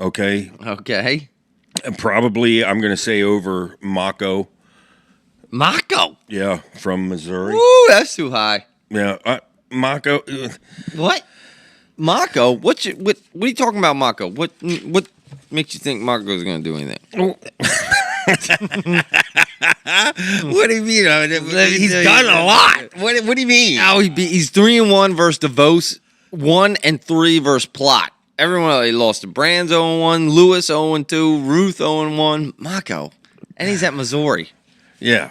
Speaker 2: Okay,
Speaker 1: Okay.
Speaker 2: and probably I'm going to say over Mako.
Speaker 1: Mako.
Speaker 2: Yeah, from Missouri.
Speaker 1: Ooh, that's too high.
Speaker 2: Yeah, Mako.
Speaker 1: What? Mako? What are you talking about, Mako? What makes you think Mako's gonna do anything?
Speaker 2: What do you mean?
Speaker 1: He's done a lot.
Speaker 2: What do you mean?
Speaker 1: Now he's 3-1 versus DeVos, 1-3 versus Plot. Everyone else, he lost to Brands 0-1, Lewis 0-2, Ruth 0-1, Mako, and he's at Missouri.
Speaker 2: Yeah.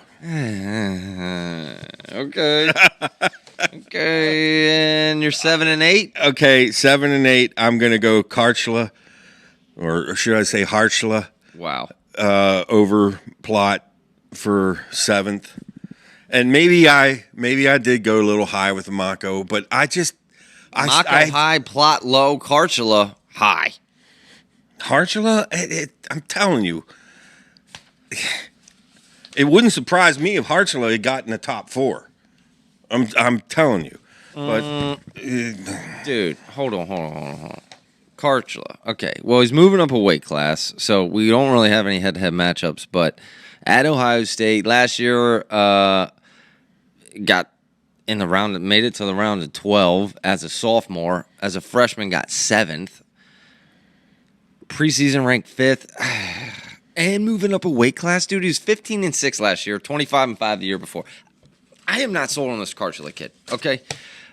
Speaker 1: Okay. Okay, and you're 7-8.
Speaker 2: Okay, 7 and 8. I'm gonna go Karchla, or should I say Harchla,
Speaker 1: Wow.
Speaker 2: over Plot for 7th. And maybe I did go a little high with Mako, but
Speaker 1: Mako high, Plot low, Karchula high.
Speaker 2: Harchla. I'm telling you, it wouldn't surprise me if Harchla had gotten the top 4. I'm telling you, but
Speaker 1: Dude, hold on. Karchula. Okay, well, he's moving up a weight class, so we don't really have any head-to-head matchups, but at Ohio State last year, got in the round, made it to the round of 12 as a sophomore. As a freshman, got 7th. Preseason ranked 5th. And moving up a weight class, dude. He was 15-6 last year, 25-5 the year before. I am not sold on this Karchula kid. Okay,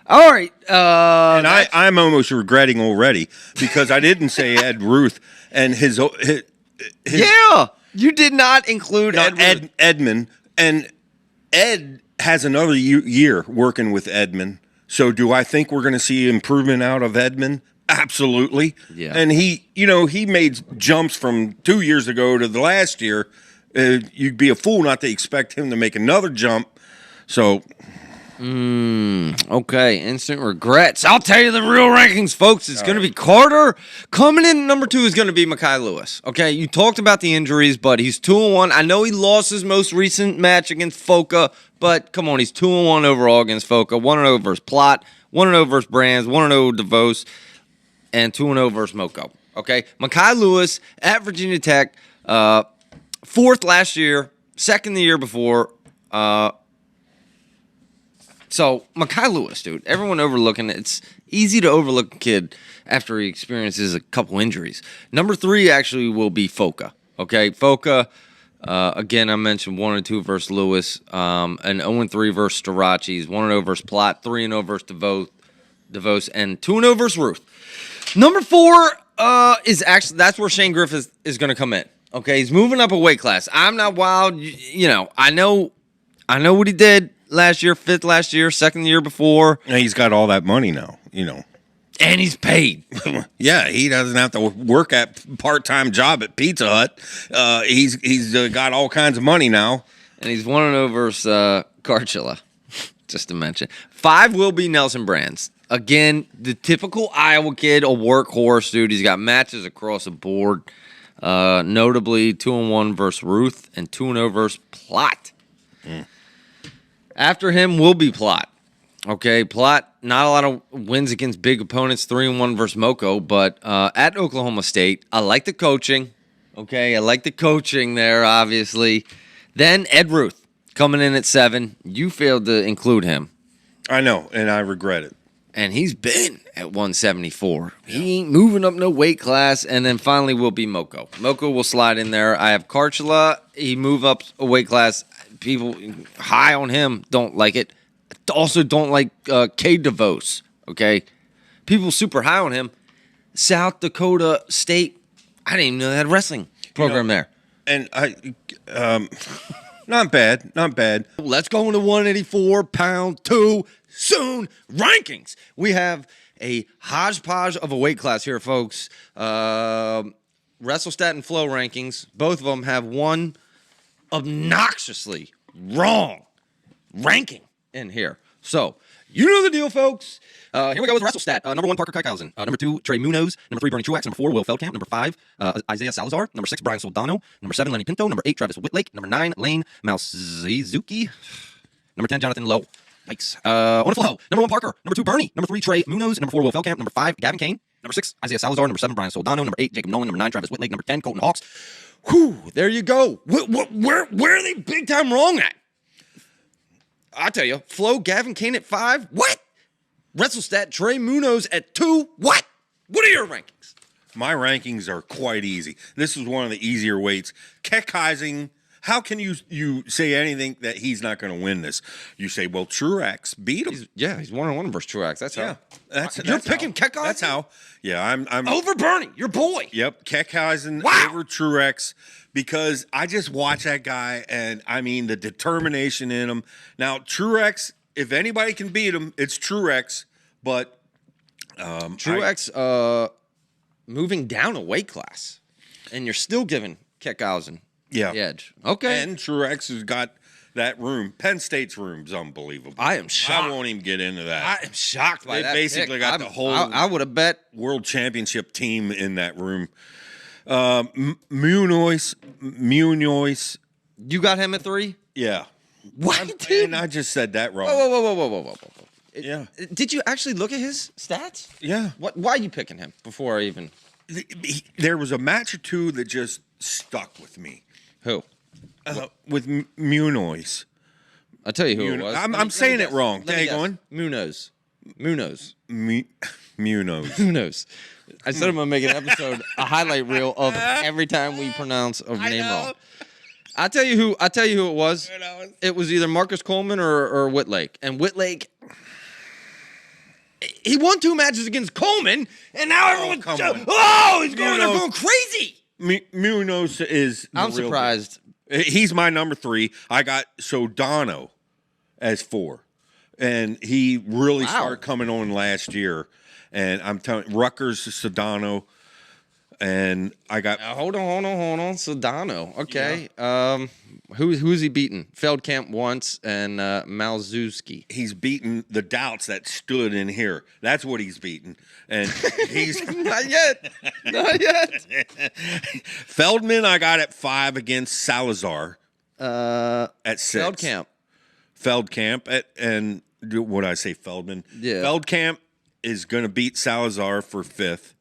Speaker 1: all right.
Speaker 2: and I'm almost regretting already because I didn't say Ed Ruth and his
Speaker 1: yeah, you did not include
Speaker 2: Edmund, and Ed has another year working with Edmund. So do I think we're going to see improvement out of Edmund? Absolutely.
Speaker 1: Yeah.
Speaker 2: And he made jumps from 2 years ago to the last year. You'd be a fool not to expect him to make another jump. So,
Speaker 1: okay, instant regrets. I'll tell you the real rankings, folks. It's going to be Carter. Coming in number 2 is going to be Mackay Lewis. Okay, you talked about the injuries, but he's 2-1. I know he lost his most recent match against Foka, but come on, he's 2-1 overall against Foka. 1-0 versus Plot, 1-0 versus Brands, 1-0 DeVos, and 2-0 versus Moko. Okay, Mackay Lewis at Virginia Tech, 4th last year, 2nd the year before. So, Mackay Lewis, dude, everyone overlooking it. It's easy to overlook a kid after he experiences a couple injuries. Number 3 actually will be Foka. Okay, Foka, again, I mentioned 1-2 versus Lewis, and 0-3 versus Starachi's, 1-0 versus Plot, 3-0 versus DeVos, and 2-0 versus Ruth. Number 4 is actually, that's where Shane Griffith is going to come in. Okay, he's moving up a weight class. I'm not wild. You know, I know what he did last year, 5th last year, 2nd the year before.
Speaker 2: and he's got all that money now,
Speaker 1: And he's paid.
Speaker 2: Yeah, he doesn't have to work at part-time job at Pizza Hut. He's got all kinds of money now.
Speaker 1: And he's 1-0 versus Karchula, just to mention. 5 will be Nelson Brands. Again, the typical Iowa kid, a workhorse, dude. He's got matches across the board. Notably, 2-1 versus Ruth and 2-0 versus Plot. After him will be Plot. Okay, Plot, not a lot of wins against big opponents, 3-1 versus Moko, but at Oklahoma State, I like the coaching. Okay, I like the coaching there, obviously. Then Ed Ruth coming in at 7. You failed to include him.
Speaker 2: I know, and I regret it.
Speaker 1: And he's been at 174. He ain't moving up no weight class. And then finally will be Moko. Moko will slide in there. I have Karchula. He move up a weight class. People high on him don't like it. Also don't like K. DeVos. Okay? People super high on him. South Dakota State, I didn't even know they had a wrestling program there.
Speaker 2: And not bad.
Speaker 1: Let's go into 184 pound 2 soon rankings. We have a hodgepodge of a weight class here, folks. WrestleStat and Flow rankings, both of them have one obnoxiously wrong ranking in here. So, you know the deal, folks.
Speaker 3: Here we go with WrestleStat. Number 1, Parker Kuykhuizen. Number 2, Trey Munoz. Number 3, Bernie Truax. Number 4, Will Feldkamp. Number 5, Isaiah Salazar. Number 6, Brian Soldano. Number 7, Lenny Pinto. Number 8, Travis Whitlake. Number 9, Lane Malzizuki. Number 10, Jonathan Lowe. Yikes. On the flow. Number 1, Parker. Number 2, Bernie. Number 3, Trey Munoz. Number 4, Will Feldkamp. Number 5, Gavin Kane. Number 6, Isaiah Salazar. Number 7, Brian Soldano. Number 8, Jacob Nolan. Number 9, Travis Whitlake. Number 10, Colton Hawks.
Speaker 1: Whew, there you go. Where are they big time wrong at? I'll tell you. Flo, Gavin Kane at 5. What? WrestleStat, Trey Munoz at 2. What? What are your rankings?
Speaker 2: My rankings are quite easy. This is one of the easier weights. Keckheising, how can you say anything that he's not going to win this? You say, well, Truax beat him.
Speaker 1: He's 1-on-1 versus Truax. That's how.
Speaker 2: You're
Speaker 1: picking Keckheising?
Speaker 2: That's how. Yeah, I'm
Speaker 1: over Bernie, your boy.
Speaker 2: Yep, Keckheising over Truex, because I just watch that guy, and I mean the determination in him. Now, Truex, if anybody can beat him, it's Truex, but
Speaker 1: Truex moving down a weight class, and you're still giving Keckheising the edge. Okay.
Speaker 2: And Truex has got that room. Penn State's room's unbelievable.
Speaker 1: I am shocked.
Speaker 2: I won't even get into that.
Speaker 1: I am shocked by
Speaker 2: They
Speaker 1: that.
Speaker 2: basically
Speaker 1: pick.
Speaker 2: got the whole
Speaker 1: I would have bet.
Speaker 2: world championship team in that room. Munoz,
Speaker 1: You got him at 3?
Speaker 2: yeah.
Speaker 1: What?
Speaker 2: And I just said that wrong.
Speaker 1: Whoa.
Speaker 2: Yeah.
Speaker 1: Did you actually look at his stats?
Speaker 2: Yeah.
Speaker 1: What? Why are you picking him before I even?
Speaker 2: There was a match or two that just stuck with me.
Speaker 1: Who?
Speaker 2: With Munoz.
Speaker 1: I'll tell you who it was.
Speaker 2: I'm saying it wrong.
Speaker 1: Let me
Speaker 2: Hang
Speaker 1: guess.
Speaker 2: on.
Speaker 1: Munoz.
Speaker 2: Munoz.
Speaker 1: Munoz. I said I'm gonna make an episode, a highlight reel of every time we pronounce a name wrong. I tell you who it was. It was either Marcus Coleman or Whitlake. And Whitlake, he won 2 matches against Coleman, and now everyone's he's going crazy.
Speaker 2: Munoz is.
Speaker 1: I'm surprised.
Speaker 2: He's my number 3. I got Soldano as 4, and he really started coming on last year. And I'm telling Rutgers, Soldano. And I got
Speaker 1: hold on. Soldano. Okay. Yeah. Who's he beaten? Feldkamp once and Malzewski.
Speaker 2: He's beaten the doubts that stood in here. That's what he's beaten. And he's
Speaker 1: not yet.
Speaker 2: Feldman, I got at 5 against Salazar. At 6. Feldkamp and what I say, Feldman.
Speaker 1: Yeah.
Speaker 2: Feldkamp is going to beat Salazar for 5th.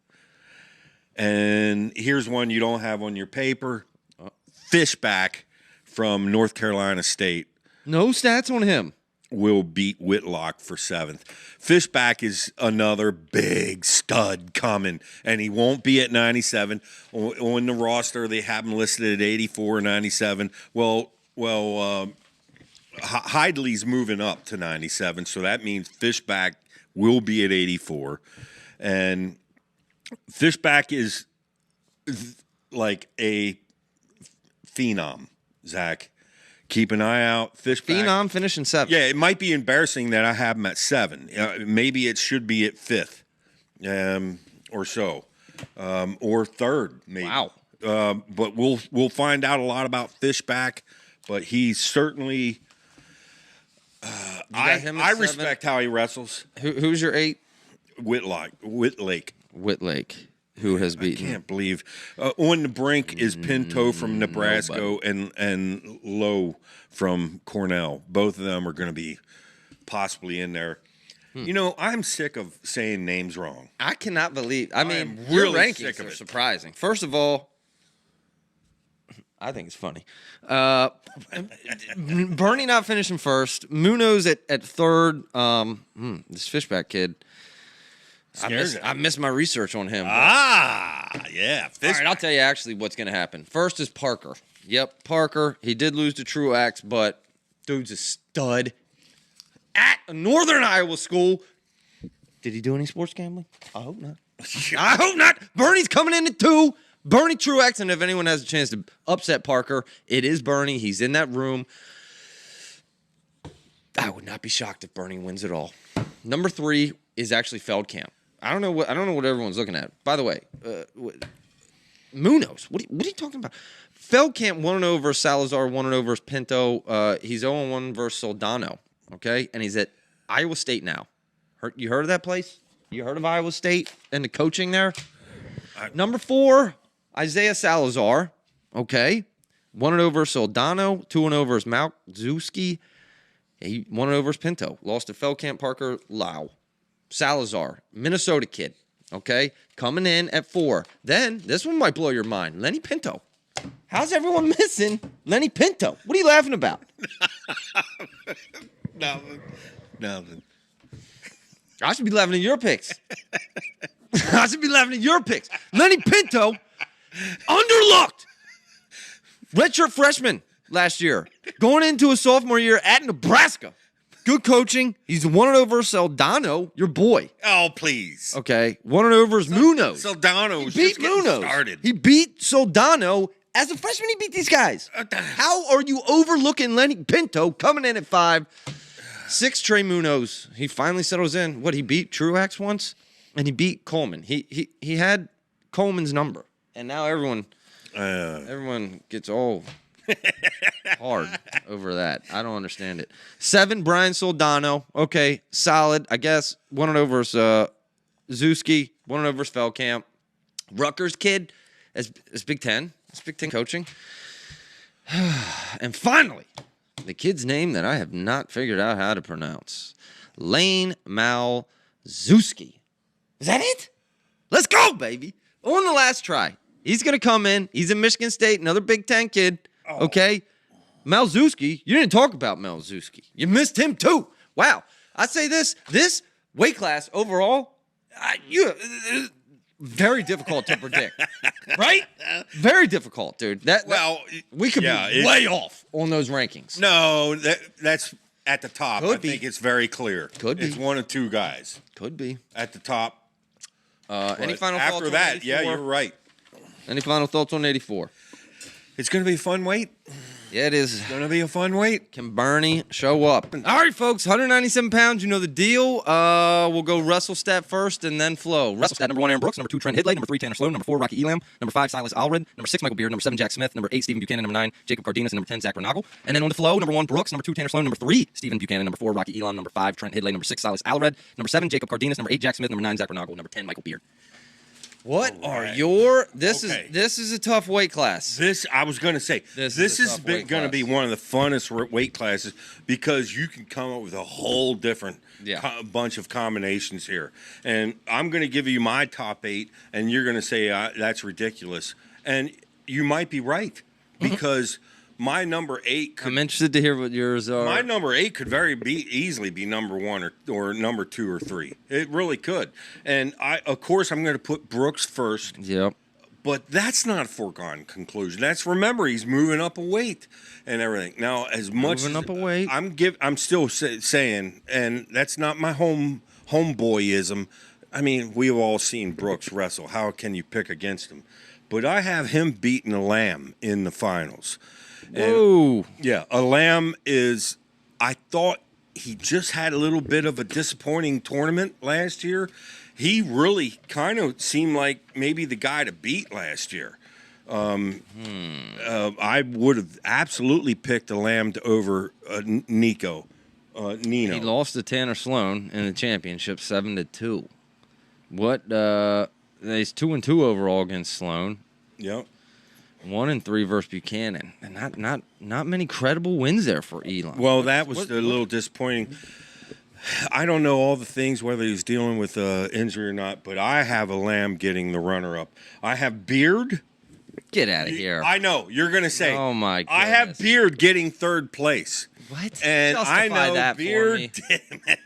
Speaker 2: And here's one you don't have on your paper. Fishback from North Carolina State.
Speaker 1: No stats on him.
Speaker 2: Will beat Whitlock for 7th. Fishback is another big stud coming, and he won't be at 97. On the roster, they have him listed at 84 or 97. Well, Hidley's moving up to 97, so that means Fishback will be at 84. And Fishback is like a phenom, Zach. Keep an eye out. Fishback.
Speaker 1: Phenom finishing 7th.
Speaker 2: Yeah, it might be embarrassing that I have him at 7. Maybe it should be at 5th or so, or 3rd, maybe.
Speaker 1: Wow.
Speaker 2: But we'll find out a lot about Fishback. But he's certainly. I respect how he wrestles.
Speaker 1: Who's your 8?
Speaker 2: Whitlake.
Speaker 1: Who has beaten?
Speaker 2: I can't believe. On the brink is Pinto from Nebraska and Lowe from Cornell. Both of them are going to be possibly in there. You know, I'm sick of saying names wrong.
Speaker 1: I cannot believe. I mean,
Speaker 2: am
Speaker 1: your
Speaker 2: really
Speaker 1: rankings
Speaker 2: sick of
Speaker 1: are
Speaker 2: it.
Speaker 1: surprising. First of all, I think it's funny. Bernie not finishing 1st. Munoz at 3rd. This Fishback kid. I missed my research on him.
Speaker 2: Yeah.
Speaker 1: All right, I'll tell you actually what's going to happen. First is Parker. Yep, Parker. He did lose to Truax, but dude's a stud. At a Northern Iowa school. Did he do any sports gambling? I hope not. I hope not. Bernie's coming in at 2. Bernie Truax, and if anyone has a chance to upset Parker, it is Bernie. He's in that room. I would not be shocked if Bernie wins it all. Number 3 is actually Feldkamp. I don't know what everyone's looking at. By the way, Munoz. What are you talking about? Feldkamp 1-0 versus Salazar, 1-0 versus Pinto. He's 0-1 versus Soldano. Okay, and he's at Iowa State now. You heard of that place? You heard of Iowa State and the coaching there? Number 4, Isaiah Salazar. Okay, 1-0 versus Soldano, 2-0 versus Malczewski. He 1-0 versus Pinto. Lost to Feldkamp, Parker, Lau. Salazar, Minnesota kid. Okay, coming in at 4. Then this one might blow your mind. Lenny Pinto. How's everyone missing Lenny Pinto? What are you laughing about?
Speaker 2: Nothing.
Speaker 1: I should be laughing at your picks. I should be laughing at your picks. Lenny Pinto, underlooked. Redshirt freshman last year. Going into a sophomore year at Nebraska. Good coaching. He's 1-0 versus Soldano, your boy.
Speaker 2: Oh, please.
Speaker 1: Okay. 1-0 versus Munoz.
Speaker 2: Soldano was
Speaker 1: Beat
Speaker 2: just getting
Speaker 1: Munoz.
Speaker 2: started.
Speaker 1: He beat Soldano. As a freshman, he beat these guys. How are you overlooking Lenny Pinto coming in at 5? 6, Trey Munoz. He finally settles in. He beat Truax once, and he beat Coleman. He had Coleman's number, and now everyone gets all hard over that. I don't understand it. 7, Brian Soldano. Okay, solid. I guess 1-0 versus Zuski. 1-0 versus Feldkamp. Rutgers kid. It's Big Ten. It's Big Ten coaching. And finally, the kid's name that I have not figured out how to pronounce. Lane Malczewski. Is that it? Let's go, baby. On the last try. He's going to come in. He's in Michigan State, another Big Ten kid. Okay? Malczewski, you didn't talk about Malczewski. You missed him too. Wow. I say this weight class overall, very difficult to predict. Right? Very difficult, dude. We could be way off on those rankings.
Speaker 2: No, that's at the top.
Speaker 1: Could
Speaker 2: I think it's very clear.
Speaker 1: Could be.
Speaker 2: It's 1 of 2 guys
Speaker 1: Could be.
Speaker 2: at the top.
Speaker 1: Any final thoughts
Speaker 2: After
Speaker 1: on
Speaker 2: that,
Speaker 1: 84?
Speaker 2: yeah, you're right.
Speaker 1: Any final thoughts on 84?
Speaker 2: It's going to be a fun wait.
Speaker 1: Yeah, it is.
Speaker 2: Going to be a fun wait.
Speaker 1: Can Bernie show up? All right, folks, 197 pounds. You know the deal. We'll go WrestleStat first and then Flow.
Speaker 3: WrestleStat, number 1, Aaron Brooks. Number 2, Trent Hidlay. Number 3, Tanner Sloan. Number 4, Rocky Elam. Number 5, Silas Allred. Number 6, Michael Beard. Number 7, Jack Smith. Number 8, Stephen Buchanan. Number 9, Jacob Cardenas. And number 10, Zach Renagel. And then on the Flow, number 1, Brooks. Number 2, Tanner Sloan. Number 3, Stephen Buchanan. Number 4, Rocky Elam. Number 5, Trent Hidlay. Number 6, Silas Allred. Number 7, Jacob Cardenas. Number 8, Jack Smith. Number 9, Zach Renagel. Number 10, Michael Beard.
Speaker 1: What
Speaker 2: All
Speaker 1: are
Speaker 2: right.
Speaker 1: your?
Speaker 2: Okay.
Speaker 1: This is a tough weight class.
Speaker 2: I was going to say,
Speaker 1: This
Speaker 2: this
Speaker 1: is a
Speaker 2: is
Speaker 1: tough weight
Speaker 2: going to be
Speaker 1: class.
Speaker 2: one of the funnest weight classes because you can come up with a whole different bunch of combinations here. And I'm going to give you my top 8, and you're going to say that's ridiculous. And you might be right because my number 8 could
Speaker 1: I'm interested to hear what yours are.
Speaker 2: My number 8 could easily be number 1 or number 2 or 3. It really could. And of course, I'm going to put Brooks first.
Speaker 1: Yep.
Speaker 2: But that's not a foregone conclusion. Remember, he's moving up a weight and everything. Now, as much
Speaker 1: Moving
Speaker 2: as
Speaker 1: up a weight.
Speaker 2: I'm still saying, and that's not my homeboyism. I mean, we've all seen Brooks wrestle. How can you pick against him? But I have him beating a Lamb in the finals.
Speaker 1: Whoa.
Speaker 2: Yeah, a Lamb is. I thought he just had a little bit of a disappointing tournament last year. He really kind of seemed like maybe the guy to beat last year. I would have absolutely picked a Lamb over Nino.
Speaker 1: He lost to Tanner Sloan in the championship 7-2. What? He's 2-2 overall against Sloan.
Speaker 2: Yep.
Speaker 1: 1-3 versus Buchanan, and not many credible wins there for Elon.
Speaker 2: Well, that was a little disappointing. I don't know all the things, whether he's dealing with injury or not, but I have a Lamb getting the runner-up. I have Beard.
Speaker 1: Get out of here.
Speaker 2: I know. You're going to say.
Speaker 1: Oh, my
Speaker 2: I have
Speaker 1: goodness.
Speaker 2: Beard getting 3rd place.
Speaker 1: What?
Speaker 2: And
Speaker 1: Justify
Speaker 2: I know
Speaker 1: that
Speaker 2: Beard
Speaker 1: for me.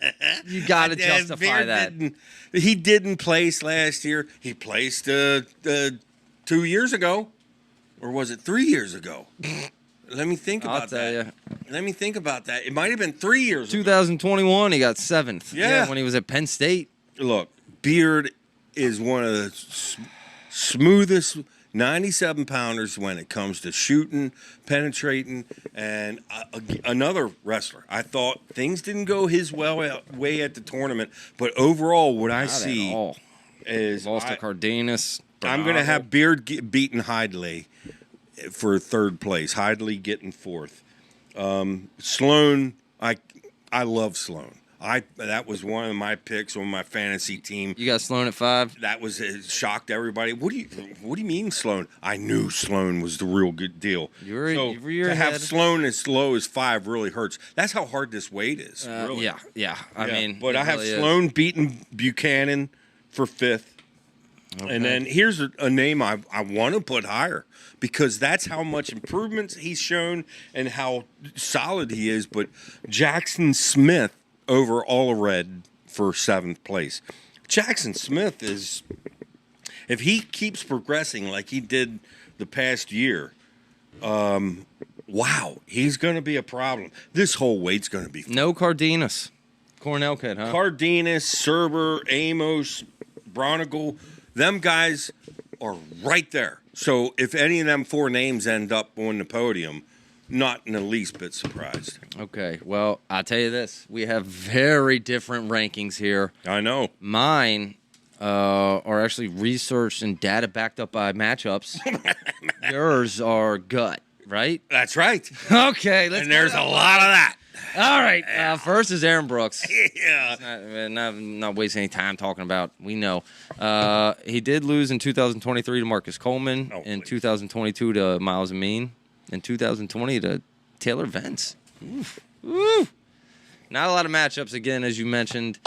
Speaker 1: You got to justify
Speaker 2: Beard
Speaker 1: that.
Speaker 2: He didn't place last year. He placed 2 years ago. Or was it 3 years ago? Let me think about
Speaker 1: I'll tell
Speaker 2: that.
Speaker 1: you.
Speaker 2: Let me think about that. It might have been 3 years ago.
Speaker 1: 2021, he got 7th.
Speaker 2: Yeah.
Speaker 1: When he was at Penn State.
Speaker 2: Look, Beard is one of the smoothest 97 pounders when it comes to shooting, penetrating, and another wrestler. I thought things didn't go his way at the tournament, but overall, what I
Speaker 1: Not at
Speaker 2: see
Speaker 1: all.
Speaker 2: is
Speaker 1: Lost to Cardenas.
Speaker 2: I'm going to have Beard beating Hidley for third place. Hidley getting fourth. Sloan, I love Sloan. That was one of my picks on my fantasy team.
Speaker 1: You got Sloan at 5.
Speaker 2: That was it shocked everybody. What do you mean Sloan? I knew Sloan was the real good deal.
Speaker 1: You're
Speaker 2: to have
Speaker 1: ahead.
Speaker 2: Sloan as low as 5 really hurts. That's how hard this weight is. Really.
Speaker 1: Yeah. I mean,
Speaker 2: but
Speaker 1: it
Speaker 2: I have
Speaker 1: really is.
Speaker 2: Sloan beating Buchanan for 5th.
Speaker 1: Okay.
Speaker 2: And then here's a name I want to put higher because that's how much improvements he's shown and how solid he is. But Jackson Smith over Allred for 7th place. Jackson Smith is, if he keeps progressing like he did the past year, wow, he's going to be a problem. This whole weight's going to be fun.
Speaker 1: No Cardenas. Cornell kid, huh?
Speaker 2: Cardenas, Serber, Amos, Bronigal, them guys are right there. So if any of them 4 names end up on the podium, not in the least bit surprised.
Speaker 1: Okay, well, I'll tell you this. We have very different rankings here.
Speaker 2: I know.
Speaker 1: Mine are actually researched and data backed up by matchups. Yours are gut, right?
Speaker 2: That's right.
Speaker 1: Okay, let's
Speaker 2: And there's a lot of that.
Speaker 1: All right, first is Aaron Brooks.
Speaker 2: Yeah.
Speaker 1: Not wasting any time talking about. We know he did lose in 2023 to Marcus Coleman, in 2022 to Miles Amin, in 2020 to Taylor Vance. Oof. Not a lot of matchups again, as you mentioned.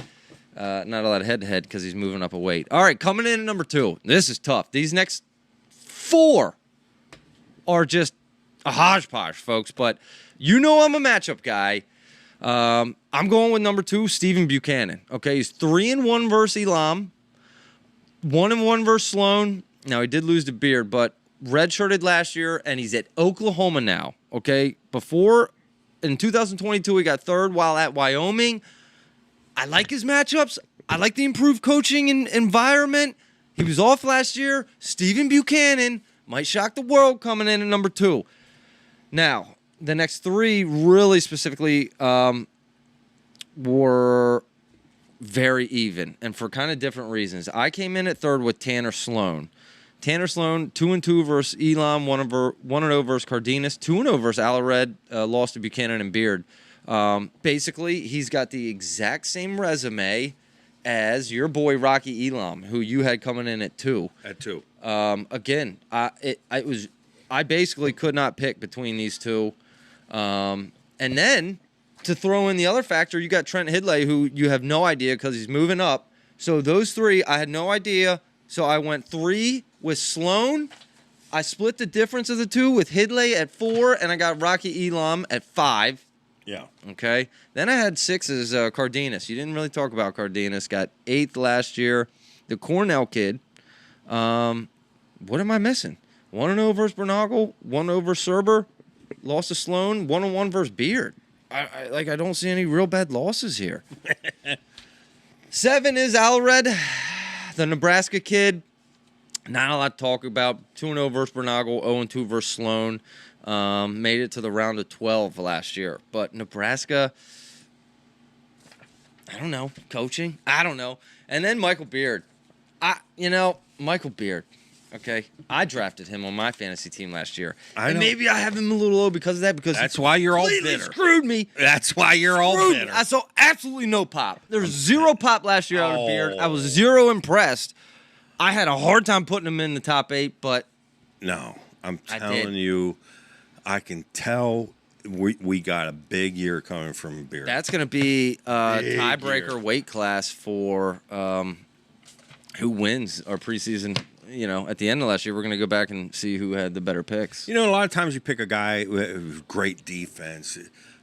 Speaker 1: Not a lot of head-to-head because he's moving up a weight. All right, coming in at number 2. This is tough. These next 4 are just a hodgepodge, folks. But you know I'm a matchup guy. I'm going with number 2, Stephen Buchanan. Okay, he's 3-1 versus Elam, 1-1 versus Sloan. Now he did lose to Beard, but redshirted last year, and he's at Oklahoma now. Okay, before in 2022 he got 3rd while at Wyoming. I like his matchups. I like the improved coaching and environment. He was off last year. Stephen Buchanan might shock the world coming in at number 2. Now, the next 3 really specifically were very even, and for kind of different reasons. I came in at 3rd with Tanner Sloan. Tanner Sloan, 2-2 versus Elam, 1-0 versus Cardenas, 2-0 versus Allred, lost to Buchanan and Beard. Basically, he's got the exact same resume as your boy Rocky Elam, who you had coming in at 2.
Speaker 2: At 2.
Speaker 1: Again, I basically could not pick between these 2. And then to throw in the other factor, you got Trent Hidley, who you have no idea because he's moving up. So those 3, I had no idea. So I went 3 with Sloan. I split the difference of the 2 with Hidley at 4, and I got Rocky Elam at 5.
Speaker 2: Yeah.
Speaker 1: Okay. Then I had 6 as Cardenas. You didn't really talk about Cardenas. Got 8th last year. The Cornell kid. What am I missing? 1-0 versus Bernagle. 1-0 versus Serber. Lost to Sloan. 1-1 versus Beard. I don't see any real bad losses here. 7 is Allred, the Nebraska kid. Not a lot to talk about. 2-0 versus Bernagle. 0-2 versus Sloan. Made it to the round of 12 last year. But Nebraska, I don't know. Coaching? I don't know. And then Michael Beard. Michael Beard. Okay. I drafted him on my fantasy team last year. And maybe I have him a little low because of that. Because
Speaker 2: that's why you're all
Speaker 1: completely
Speaker 2: bitter.
Speaker 1: Screwed me.
Speaker 2: That's why you're all bitter.
Speaker 1: I saw absolutely no pop. There was 0 pop last year out of Beard. I was 0 impressed. I had a hard time putting him in the top 8, but
Speaker 2: no, I'm telling you, I can tell we got a big year coming from Beard.
Speaker 1: That's going to be a tiebreaker weight class for who wins our preseason. At the end of last year, we're going to go back and see who had the better picks.
Speaker 2: A lot of times you pick a guy with great defense.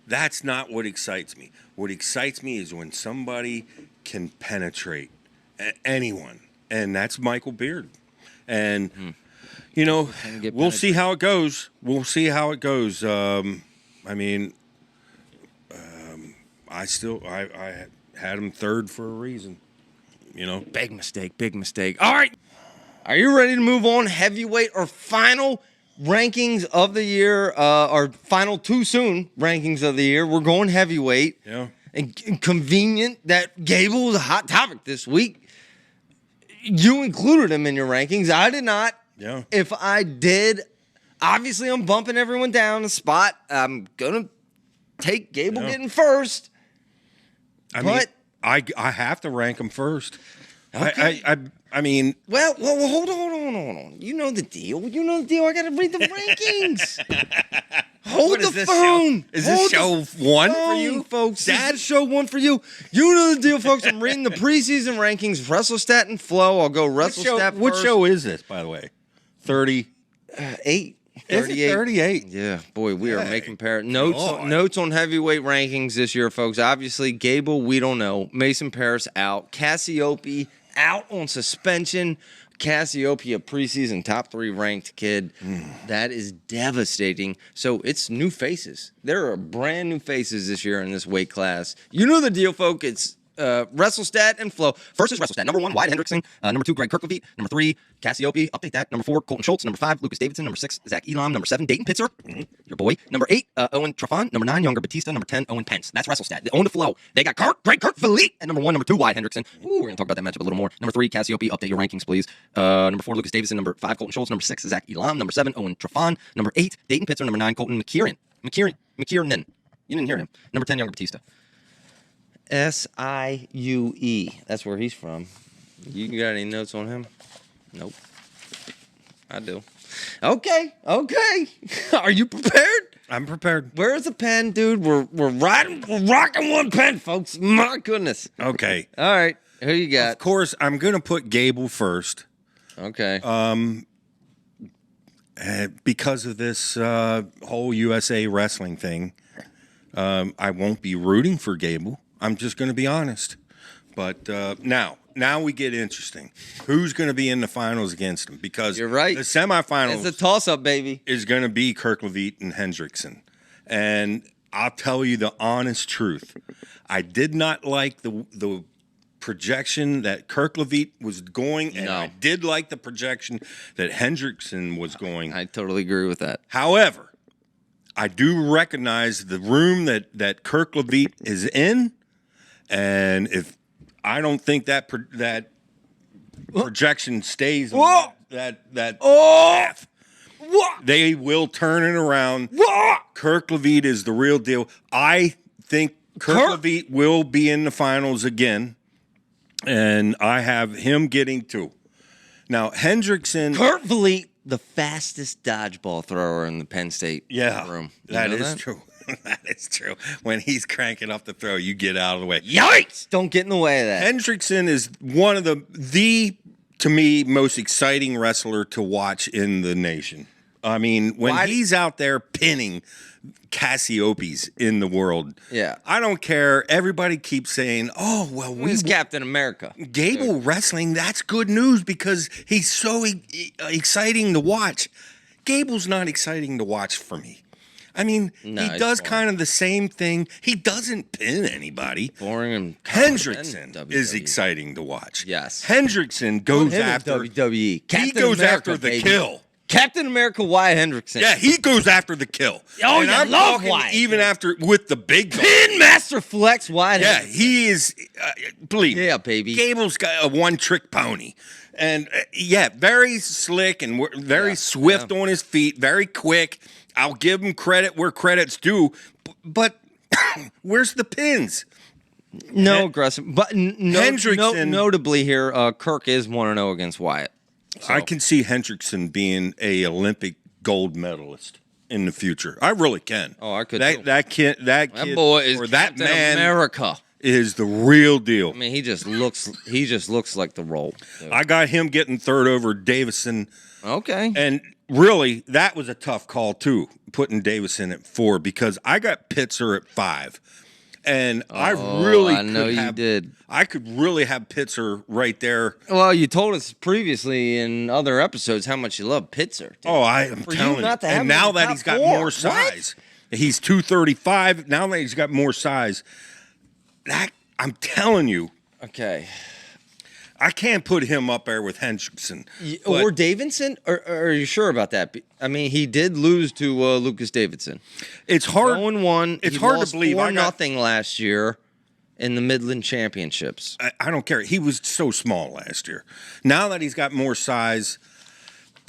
Speaker 2: That's not what excites me. What excites me is when somebody can penetrate anyone, and that's Michael Beard. And, we'll see how it goes. We'll see how it goes. I had him 3rd for a reason.
Speaker 1: Big mistake. All right. Are you ready to move on? Heavyweight or final rankings of the year, or final too soon rankings of the year. We're going heavyweight.
Speaker 2: Yeah.
Speaker 1: And convenient that Gable was a hot topic this week. You included him in your rankings. I did not.
Speaker 2: Yeah.
Speaker 1: If I did, obviously I'm bumping everyone down a spot. I'm going to take Gable getting first.
Speaker 2: I mean, I have to rank him first.
Speaker 1: Okay.
Speaker 2: I mean,
Speaker 1: Well, hold on. You know the deal. I got to read the rankings. Hold the phone.
Speaker 2: Is this show one for
Speaker 1: phone,
Speaker 2: you,
Speaker 1: folks?
Speaker 2: Dad?
Speaker 1: This is show one for you. You know the deal, folks. I'm reading the preseason rankings. WrestleStat and Flow. I'll go WrestleStat
Speaker 2: What
Speaker 1: first.
Speaker 2: show is this, by the way? 38.
Speaker 1: 8.
Speaker 2: Is it 38?
Speaker 1: Yeah, boy, we are
Speaker 2: Hey,
Speaker 1: making notes
Speaker 2: God.
Speaker 1: notes on heavyweight rankings this year, folks. Obviously, Gable, we don't know. Mason Paris out. Cassiope out on suspension. Cassiope, a preseason top 3 ranked kid. That is devastating. So it's new faces. There are brand new faces this year in this weight class. You know the deal, folks. It's WrestleStat and Flow.
Speaker 3: First is WrestleStat. Number 1, Wyatt Hendrickson. Number 2, Greg Kirkleviet. Number 3, Cassiope. Update that. Number 4, Colton Schultz. Number 5, Lucas Davidson. Number 6, Zach Elam. Number 7, Dayton Pitzer. Your boy. Number 8, Owen Trafon. Number 9, Younger Batista. Number 10, Owen Pence. That's WrestleStat. They own the Flow. They got Greg Kirkleviet at number 1. Number 2, Wyatt Hendrickson. Ooh, we're going to talk about that matchup a little more. Number 3, Cassiope. Update your rankings, please. Number 4, Lucas Davidson. Number 5, Colton Schultz. Number 6, Zach Elam. Number 7, Owen Trafon. Number 8, Dayton Pitzer. Number 9, Colton McKiernan. McKiernan. You didn't hear him. Number 10, Younger Batista.
Speaker 1: Siue. That's where he's from. You got any notes on him? Nope. I do. Okay. Are you prepared?
Speaker 2: I'm prepared.
Speaker 1: Where's the pen, dude? We're rocking one pen, folks. My goodness.
Speaker 2: Okay.
Speaker 1: All right. Who you
Speaker 2: Of
Speaker 1: got?
Speaker 2: course, I'm going to put Gable first
Speaker 1: Okay.
Speaker 2: because of this whole USA wrestling thing. I won't be rooting for Gable. I'm just going to be honest. But now we get interesting. Who's going to be in the finals against him? Because
Speaker 1: You're right.
Speaker 2: the semifinals
Speaker 1: It's a toss-up, baby.
Speaker 2: is going to be Kirkleviet and Hendrickson. And I'll tell you the honest truth. I did not like the projection that Kirkleviet was going, and
Speaker 1: No.
Speaker 2: I did like the projection that Hendrickson was going.
Speaker 1: I totally agree with that.
Speaker 2: However, I do recognize the room that Kirkleviet is in, and if I don't think that projection stays on
Speaker 1: Whoa!
Speaker 2: that path, they will turn it around. Kirkleviet is the real deal. I think Kirkleviet will be in the finals again, and I have him getting 2. Now, Hendrickson...
Speaker 1: Kurt Vliet, the fastest dodgeball thrower in the Penn State room. You
Speaker 2: that
Speaker 1: know
Speaker 2: is true. That is true. When he's cranking up the throw, you get out of the way.
Speaker 1: Yikes! Don't get in the way of that.
Speaker 2: Hendrickson is one of the to me most exciting wrestler to watch in the nation. I mean, when he's out there pinning Cassiopes in the world,
Speaker 1: Yeah.
Speaker 2: I don't care. Everybody keeps saying, "Oh, well,
Speaker 1: He's Captain America.
Speaker 2: Gable wrestling, that's good news because he's so exciting to watch." Gable's not exciting to watch for me. I mean,
Speaker 1: No,
Speaker 2: he
Speaker 1: he's
Speaker 2: does
Speaker 1: boring.
Speaker 2: kind of the same thing. He doesn't pin anybody.
Speaker 1: Boring and
Speaker 2: Hendrickson
Speaker 1: WWE.
Speaker 2: is exciting to watch.
Speaker 1: Yes.
Speaker 2: Hendrickson goes
Speaker 1: Him in
Speaker 2: after
Speaker 1: WWE. Captain
Speaker 2: he goes
Speaker 1: America,
Speaker 2: after the
Speaker 1: baby.
Speaker 2: kill.
Speaker 1: Captain America, Wyatt Hendrickson.
Speaker 2: Yeah, he goes after the kill.
Speaker 1: Oh,
Speaker 2: and
Speaker 1: you
Speaker 2: I'm
Speaker 1: love
Speaker 2: talking
Speaker 1: Wyatt.
Speaker 2: even after with the big dog.
Speaker 1: Pin Master Flex, Wyatt
Speaker 2: Yeah,
Speaker 1: Hendrickson.
Speaker 2: he is. Believe me,
Speaker 1: Yeah, baby.
Speaker 2: Gable's got a one-trick pony, and very slick and very swift on his feet, very quick. I'll give him credit where credit's due, but where's the pins?
Speaker 1: No aggressive. But
Speaker 2: Hendrickson-
Speaker 1: notably here, Kirk is 1-0 against Wyatt.
Speaker 2: I can see Hendrickson being a Olympic gold medalist in the future. I really can.
Speaker 1: Oh, I could too.
Speaker 2: That kid,
Speaker 1: That boy is
Speaker 2: or that
Speaker 1: Captain
Speaker 2: man
Speaker 1: America.
Speaker 2: is the real deal.
Speaker 1: I mean, he just looks like the role.
Speaker 2: I got him getting third over Davison.
Speaker 1: Okay.
Speaker 2: And really, that was a tough call, too, putting Davison at 4 because I got Pitzer at 5. And I really
Speaker 1: know you did.
Speaker 2: I could really have Pitzer right there.
Speaker 1: Well, you told us previously in other episodes how much you love Pitzer. dude.
Speaker 2: Oh, I'm
Speaker 1: For you
Speaker 2: telling you.
Speaker 1: not to have
Speaker 2: And
Speaker 1: him
Speaker 2: now
Speaker 1: in the
Speaker 2: that
Speaker 1: top
Speaker 2: he's got
Speaker 1: 4.
Speaker 2: more
Speaker 1: What?
Speaker 2: size, he's 235. Now that he's got more size, that I'm telling you,
Speaker 1: Okay.
Speaker 2: I can't put him up there with Hendrickson.
Speaker 1: Or Davidson? Or are you sure about that? I mean, he did lose to Lucas Davidson.
Speaker 2: It's hard.
Speaker 1: 0-1.
Speaker 2: It's
Speaker 1: He
Speaker 2: hard
Speaker 1: lost
Speaker 2: to believe.
Speaker 1: 4-0 last year in the Midland Championships.
Speaker 2: I don't care. He was so small last year. Now that he's got more size,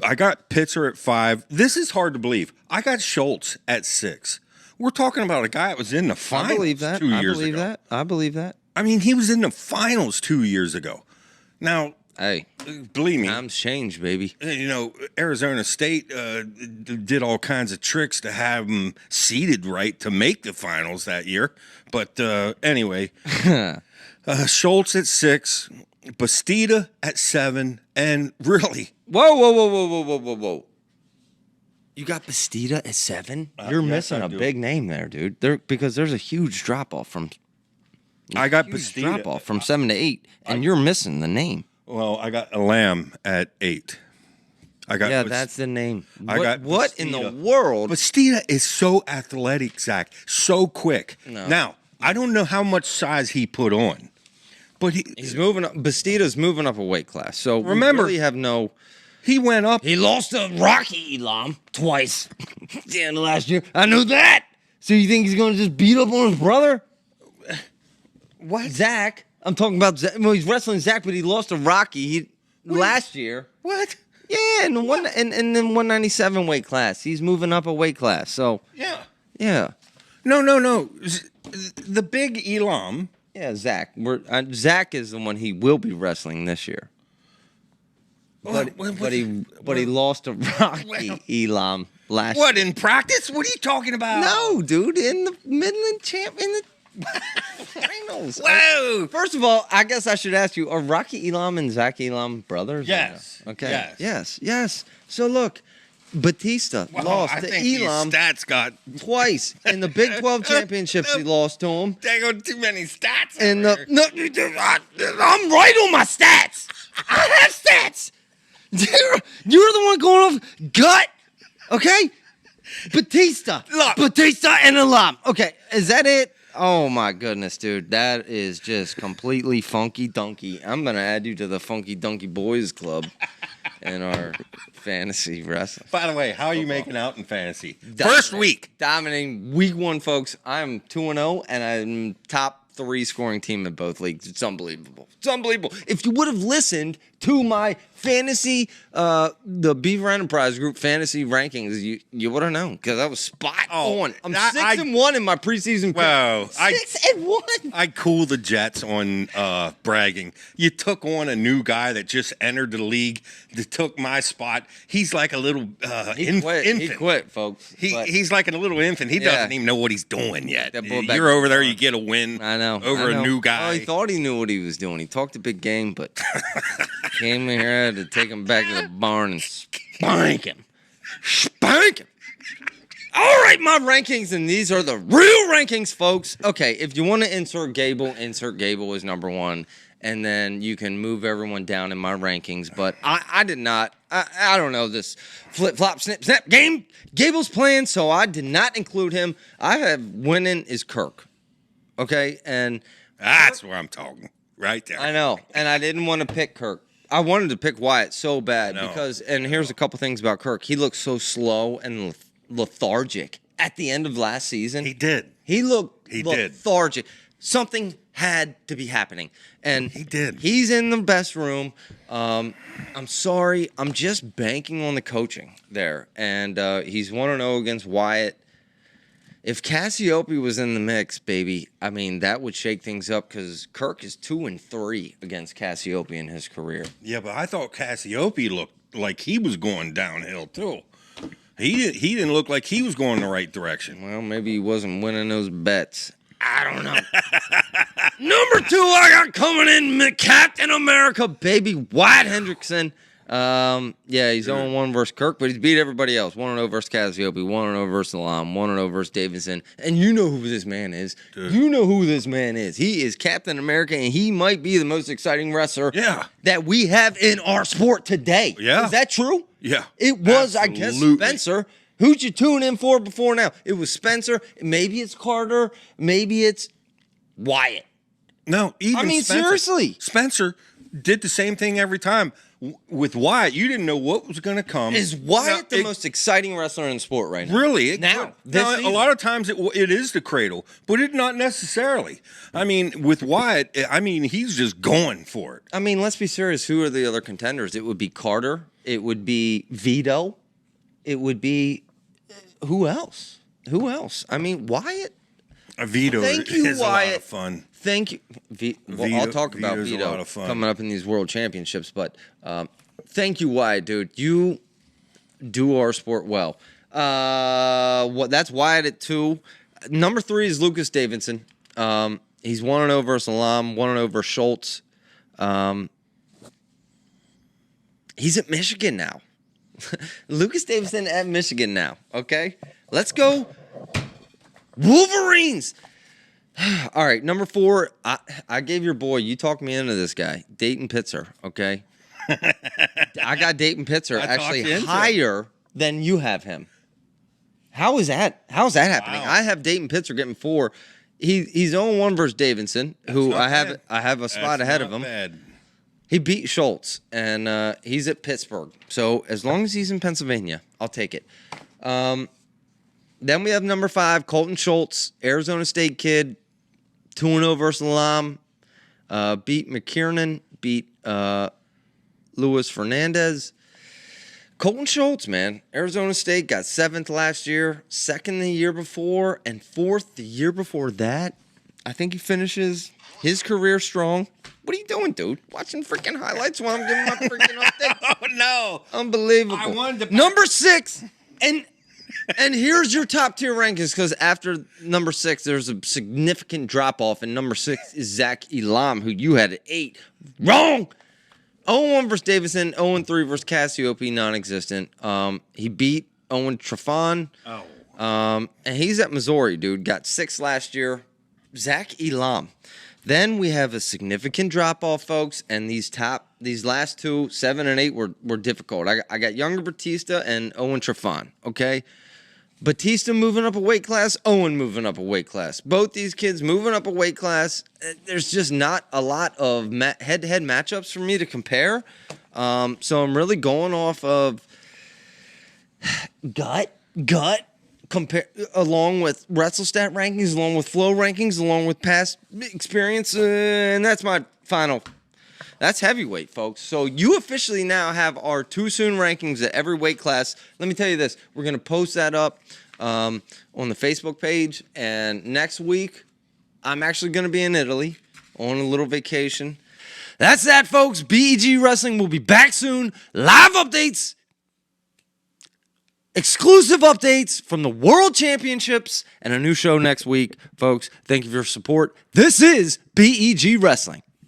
Speaker 2: I got Pitzer at 5. This is hard to believe. I got Schultz at 6. We're talking about a guy that was in the finals
Speaker 1: I believe that.
Speaker 2: 2 years
Speaker 1: I believe
Speaker 2: ago.
Speaker 1: that. I believe that.
Speaker 2: I mean, he was in the finals 2 years ago. Now,
Speaker 1: Hey,
Speaker 2: believe me,
Speaker 1: times change, baby.
Speaker 2: you know, Arizona State did all kinds of tricks to have him seeded right to make the finals that year. But anyway, Schultz at 6, Bastida at 7, and really,
Speaker 1: Whoa. You got Bastida at 7? You're
Speaker 2: yes,
Speaker 1: missing
Speaker 2: I
Speaker 1: a
Speaker 2: do.
Speaker 1: big name there, dude. Because there's a huge drop off from
Speaker 2: I got
Speaker 1: huge
Speaker 2: Bastida.
Speaker 1: drop off from 7 to 8, and you're missing the name.
Speaker 2: Well, I got Lamb at 8. I got
Speaker 1: Yeah, that's the name.
Speaker 2: I got
Speaker 1: what in the
Speaker 2: Bastida.
Speaker 1: world?
Speaker 2: Bastida is so athletic, Zach, so quick.
Speaker 1: No.
Speaker 2: Now, I don't know how much size he put on, but
Speaker 1: He's moving up. Bastida's moving up a weight class. So
Speaker 2: Remember-
Speaker 1: we really have no.
Speaker 2: he went up.
Speaker 1: He lost to Rocky Elam twice at the end of last year. I knew that. So you think he's going to just beat up on his brother?
Speaker 2: What?
Speaker 1: Zach. I'm talking about Zach. Well, he's wrestling Zach, but he lost to Rocky last year.
Speaker 2: What?
Speaker 1: Yeah, and then 197 weight class. He's moving up a weight class. So
Speaker 2: Yeah.
Speaker 1: yeah,
Speaker 2: No. The big Elam.
Speaker 1: yeah. Zach. Zach is the one he will be wrestling this year. But he lost to Rocky Elam last.
Speaker 2: What, in practice? What are you talking about?
Speaker 1: No, dude, in the Midland champ in the finals.
Speaker 2: Whoa.
Speaker 1: First of all, I guess I should ask you: are Rocky Elam and Zach Elam brothers? or
Speaker 2: Yes.
Speaker 1: no? Okay.
Speaker 2: Yes.
Speaker 1: Yes. So look, Batista
Speaker 2: Well,
Speaker 1: lost
Speaker 2: I
Speaker 1: to
Speaker 2: think
Speaker 1: Elam
Speaker 2: these stats got
Speaker 1: twice in the Big 12 championships. He lost to him.
Speaker 2: dang on too many stats.
Speaker 1: And
Speaker 2: over here.
Speaker 1: I'm right on my stats. I have stats. You're the one going off gut. Okay? Batista.
Speaker 2: Look.
Speaker 1: Batista and Elam. Okay, is that it? Oh my goodness, dude. That is just completely funky dunky. I'm going to add you to the Funky Dunky Boys Club in our fantasy wrestling.
Speaker 2: By the way, how are you making out in fantasy? First
Speaker 1: Dominating.
Speaker 2: week.
Speaker 1: Dominating week 1, folks. I'm 2-0, and I'm top 3 scoring team in both leagues. It's unbelievable. It's unbelievable. If you would have listened to my fantasy, the Beaver Enterprise Group fantasy rankings, you would have known because I was spot on. I'm 6-1 in my preseason pick.
Speaker 2: Whoa.
Speaker 1: 6-1.
Speaker 2: I cool the Jets on bragging. You took on a new guy that just entered the league that took my spot. He's like a little
Speaker 1: He quit.
Speaker 2: infant.
Speaker 1: He quit, folks. But
Speaker 2: He's like a little infant. He
Speaker 1: Yeah.
Speaker 2: doesn't even know what he's doing yet.
Speaker 1: That boy back
Speaker 2: You're over there,
Speaker 1: there.
Speaker 2: you get a win
Speaker 1: I know.
Speaker 2: over
Speaker 1: I know.
Speaker 2: a new guy.
Speaker 1: Oh, he thought he knew what he was doing. He talked a big game, but came in here, had to take him back to the barn and spank him. Spank him. All right, my rankings, and these are the real rankings, folks. Okay, if you want to insert Gable as number 1, and then you can move everyone down in my rankings. But I did not. I don't know this flip-flop, snip-snap game. Gable's playing, so I did not include him. I have winning is Kirk. Okay, and
Speaker 2: That's where I'm talking. Right there.
Speaker 1: I know, and I didn't want to pick Kirk. I wanted to pick Wyatt so bad
Speaker 2: I know.
Speaker 1: because, and here's a couple things about Kirk. He looked so slow and lethargic at the end of last season.
Speaker 2: He did.
Speaker 1: He looked
Speaker 2: He did.
Speaker 1: lethargic. Something had to be happening, and
Speaker 2: He did.
Speaker 1: He's in the best room. I'm sorry. I'm just banking on the coaching there, and he's 1-0 against Wyatt. If Cassiope was in the mix, baby, I mean, that would shake things up because Kirk is 2-3 against Cassiope in his career.
Speaker 2: Yeah, but I thought Cassiope looked like he was going downhill too. He didn't look like he was going the right direction.
Speaker 1: Well, maybe he wasn't winning those bets. I don't know. Number 2, I got coming in Captain America, baby, Wyatt Hendrickson. Yeah, he's 0-1 versus Kirk, but he's beat everybody else. 1-0 versus Cassiope, 1-0 versus Elam, 1-0 versus Davidson. And you know who this man is.
Speaker 2: Dude.
Speaker 1: You know who this man is. He is Captain America, and he might be the most exciting wrestler
Speaker 2: Yeah.
Speaker 1: that we have in our sport today.
Speaker 2: Yeah.
Speaker 1: Is that true?
Speaker 2: Yeah.
Speaker 1: It was, I guess,
Speaker 2: Absolutely.
Speaker 1: Spencer. Who'd you tune in for before now? It was Spencer. Maybe it's Carter. Maybe it's Wyatt.
Speaker 2: No, even
Speaker 1: I mean,
Speaker 2: Spencer.
Speaker 1: seriously.
Speaker 2: Spencer did the same thing every time. With Wyatt, you didn't know what was going to come.
Speaker 1: Is Wyatt
Speaker 2: Now,
Speaker 1: the most exciting wrestler in sport right now?
Speaker 2: Really?
Speaker 1: Now,
Speaker 2: a lot of times it is the cradle, but it not necessarily. I mean, with Wyatt, I mean, he's just going for it.
Speaker 1: I mean, let's be serious. Who are the other contenders? It would be Carter. It would be Vito. It would be who else? Who else? I mean, Wyatt.
Speaker 2: Vito
Speaker 1: Thank you,
Speaker 2: is a lot
Speaker 1: Wyatt.
Speaker 2: of fun.
Speaker 1: Thank you. I'll talk about
Speaker 2: Vito's a
Speaker 1: Vito
Speaker 2: lot of fun.
Speaker 1: coming up in these world championships, but thank you, Wyatt, dude. You do our sport well. That's Wyatt at 2. Number 3 is Lucas Davidson. He's 1-0 versus Salam, 1-0 versus Schultz. He's at Michigan now. Lucas Davidson at Michigan now. Okay, let's go Wolverines. All right, number 4. I gave your boy. You talked me into this guy, Dayton Pitzer. Okay, I got Dayton Pitzer actually higher than you have him. How is that? How's that happening?
Speaker 2: Wow.
Speaker 1: I have Dayton Pitzer getting 4. He's 0-1 versus Davidson, who I have a spot ahead of him.
Speaker 2: Bad.
Speaker 1: He beat Schultz, and he's at Pittsburgh. So as long as he's in Pennsylvania, I'll take it. Then we have number 5, Colton Schultz, Arizona State kid, 2-0 versus Lam. Beat McKiernan, beat Luis Fernandez. Colton Schultz, man, Arizona State got 7th last year, 2nd the year before, and 4th the year before that. I think he finishes his career strong. What are you doing, dude? Watching freaking highlights while I'm giving my freaking update?
Speaker 2: Oh no!
Speaker 1: Unbelievable.
Speaker 2: I wanted to-
Speaker 1: Number 6, and here's your top tier rankings, because after number 6, there's a significant drop off, and number 6 is Zach Elam, who you had at 8. Wrong. 0-1 versus Davidson, 0-3 versus Cassiope, non-existent. He beat Owen Trafon. And he's at Missouri, dude. Got 6 last year. Zach Elam. Then we have a significant drop-off, folks, and these last 2, 7 and 8, were difficult. I got Younger Batista and Owen Trafon, okay? Batista moving up a weight class, Owen moving up a weight class. Both these kids moving up a weight class. There's just not a lot of head-to-head matchups for me to compare. So I'm really going off of gut, compare along with WrestleStat rankings, along with Flow rankings, along with past experience, and that's my final. That's heavyweight, folks. So you officially now have our Too Soon rankings at every weight class. Let me tell you this. We're going to post that up on the Facebook page. And next week, I'm actually going to be in Italy on a little vacation. That's that, folks. BEG Wrestling will be back soon. Live updates. Exclusive updates from the World Championships and a new show next week, folks. Thank you for your support. This is BEG Wrestling.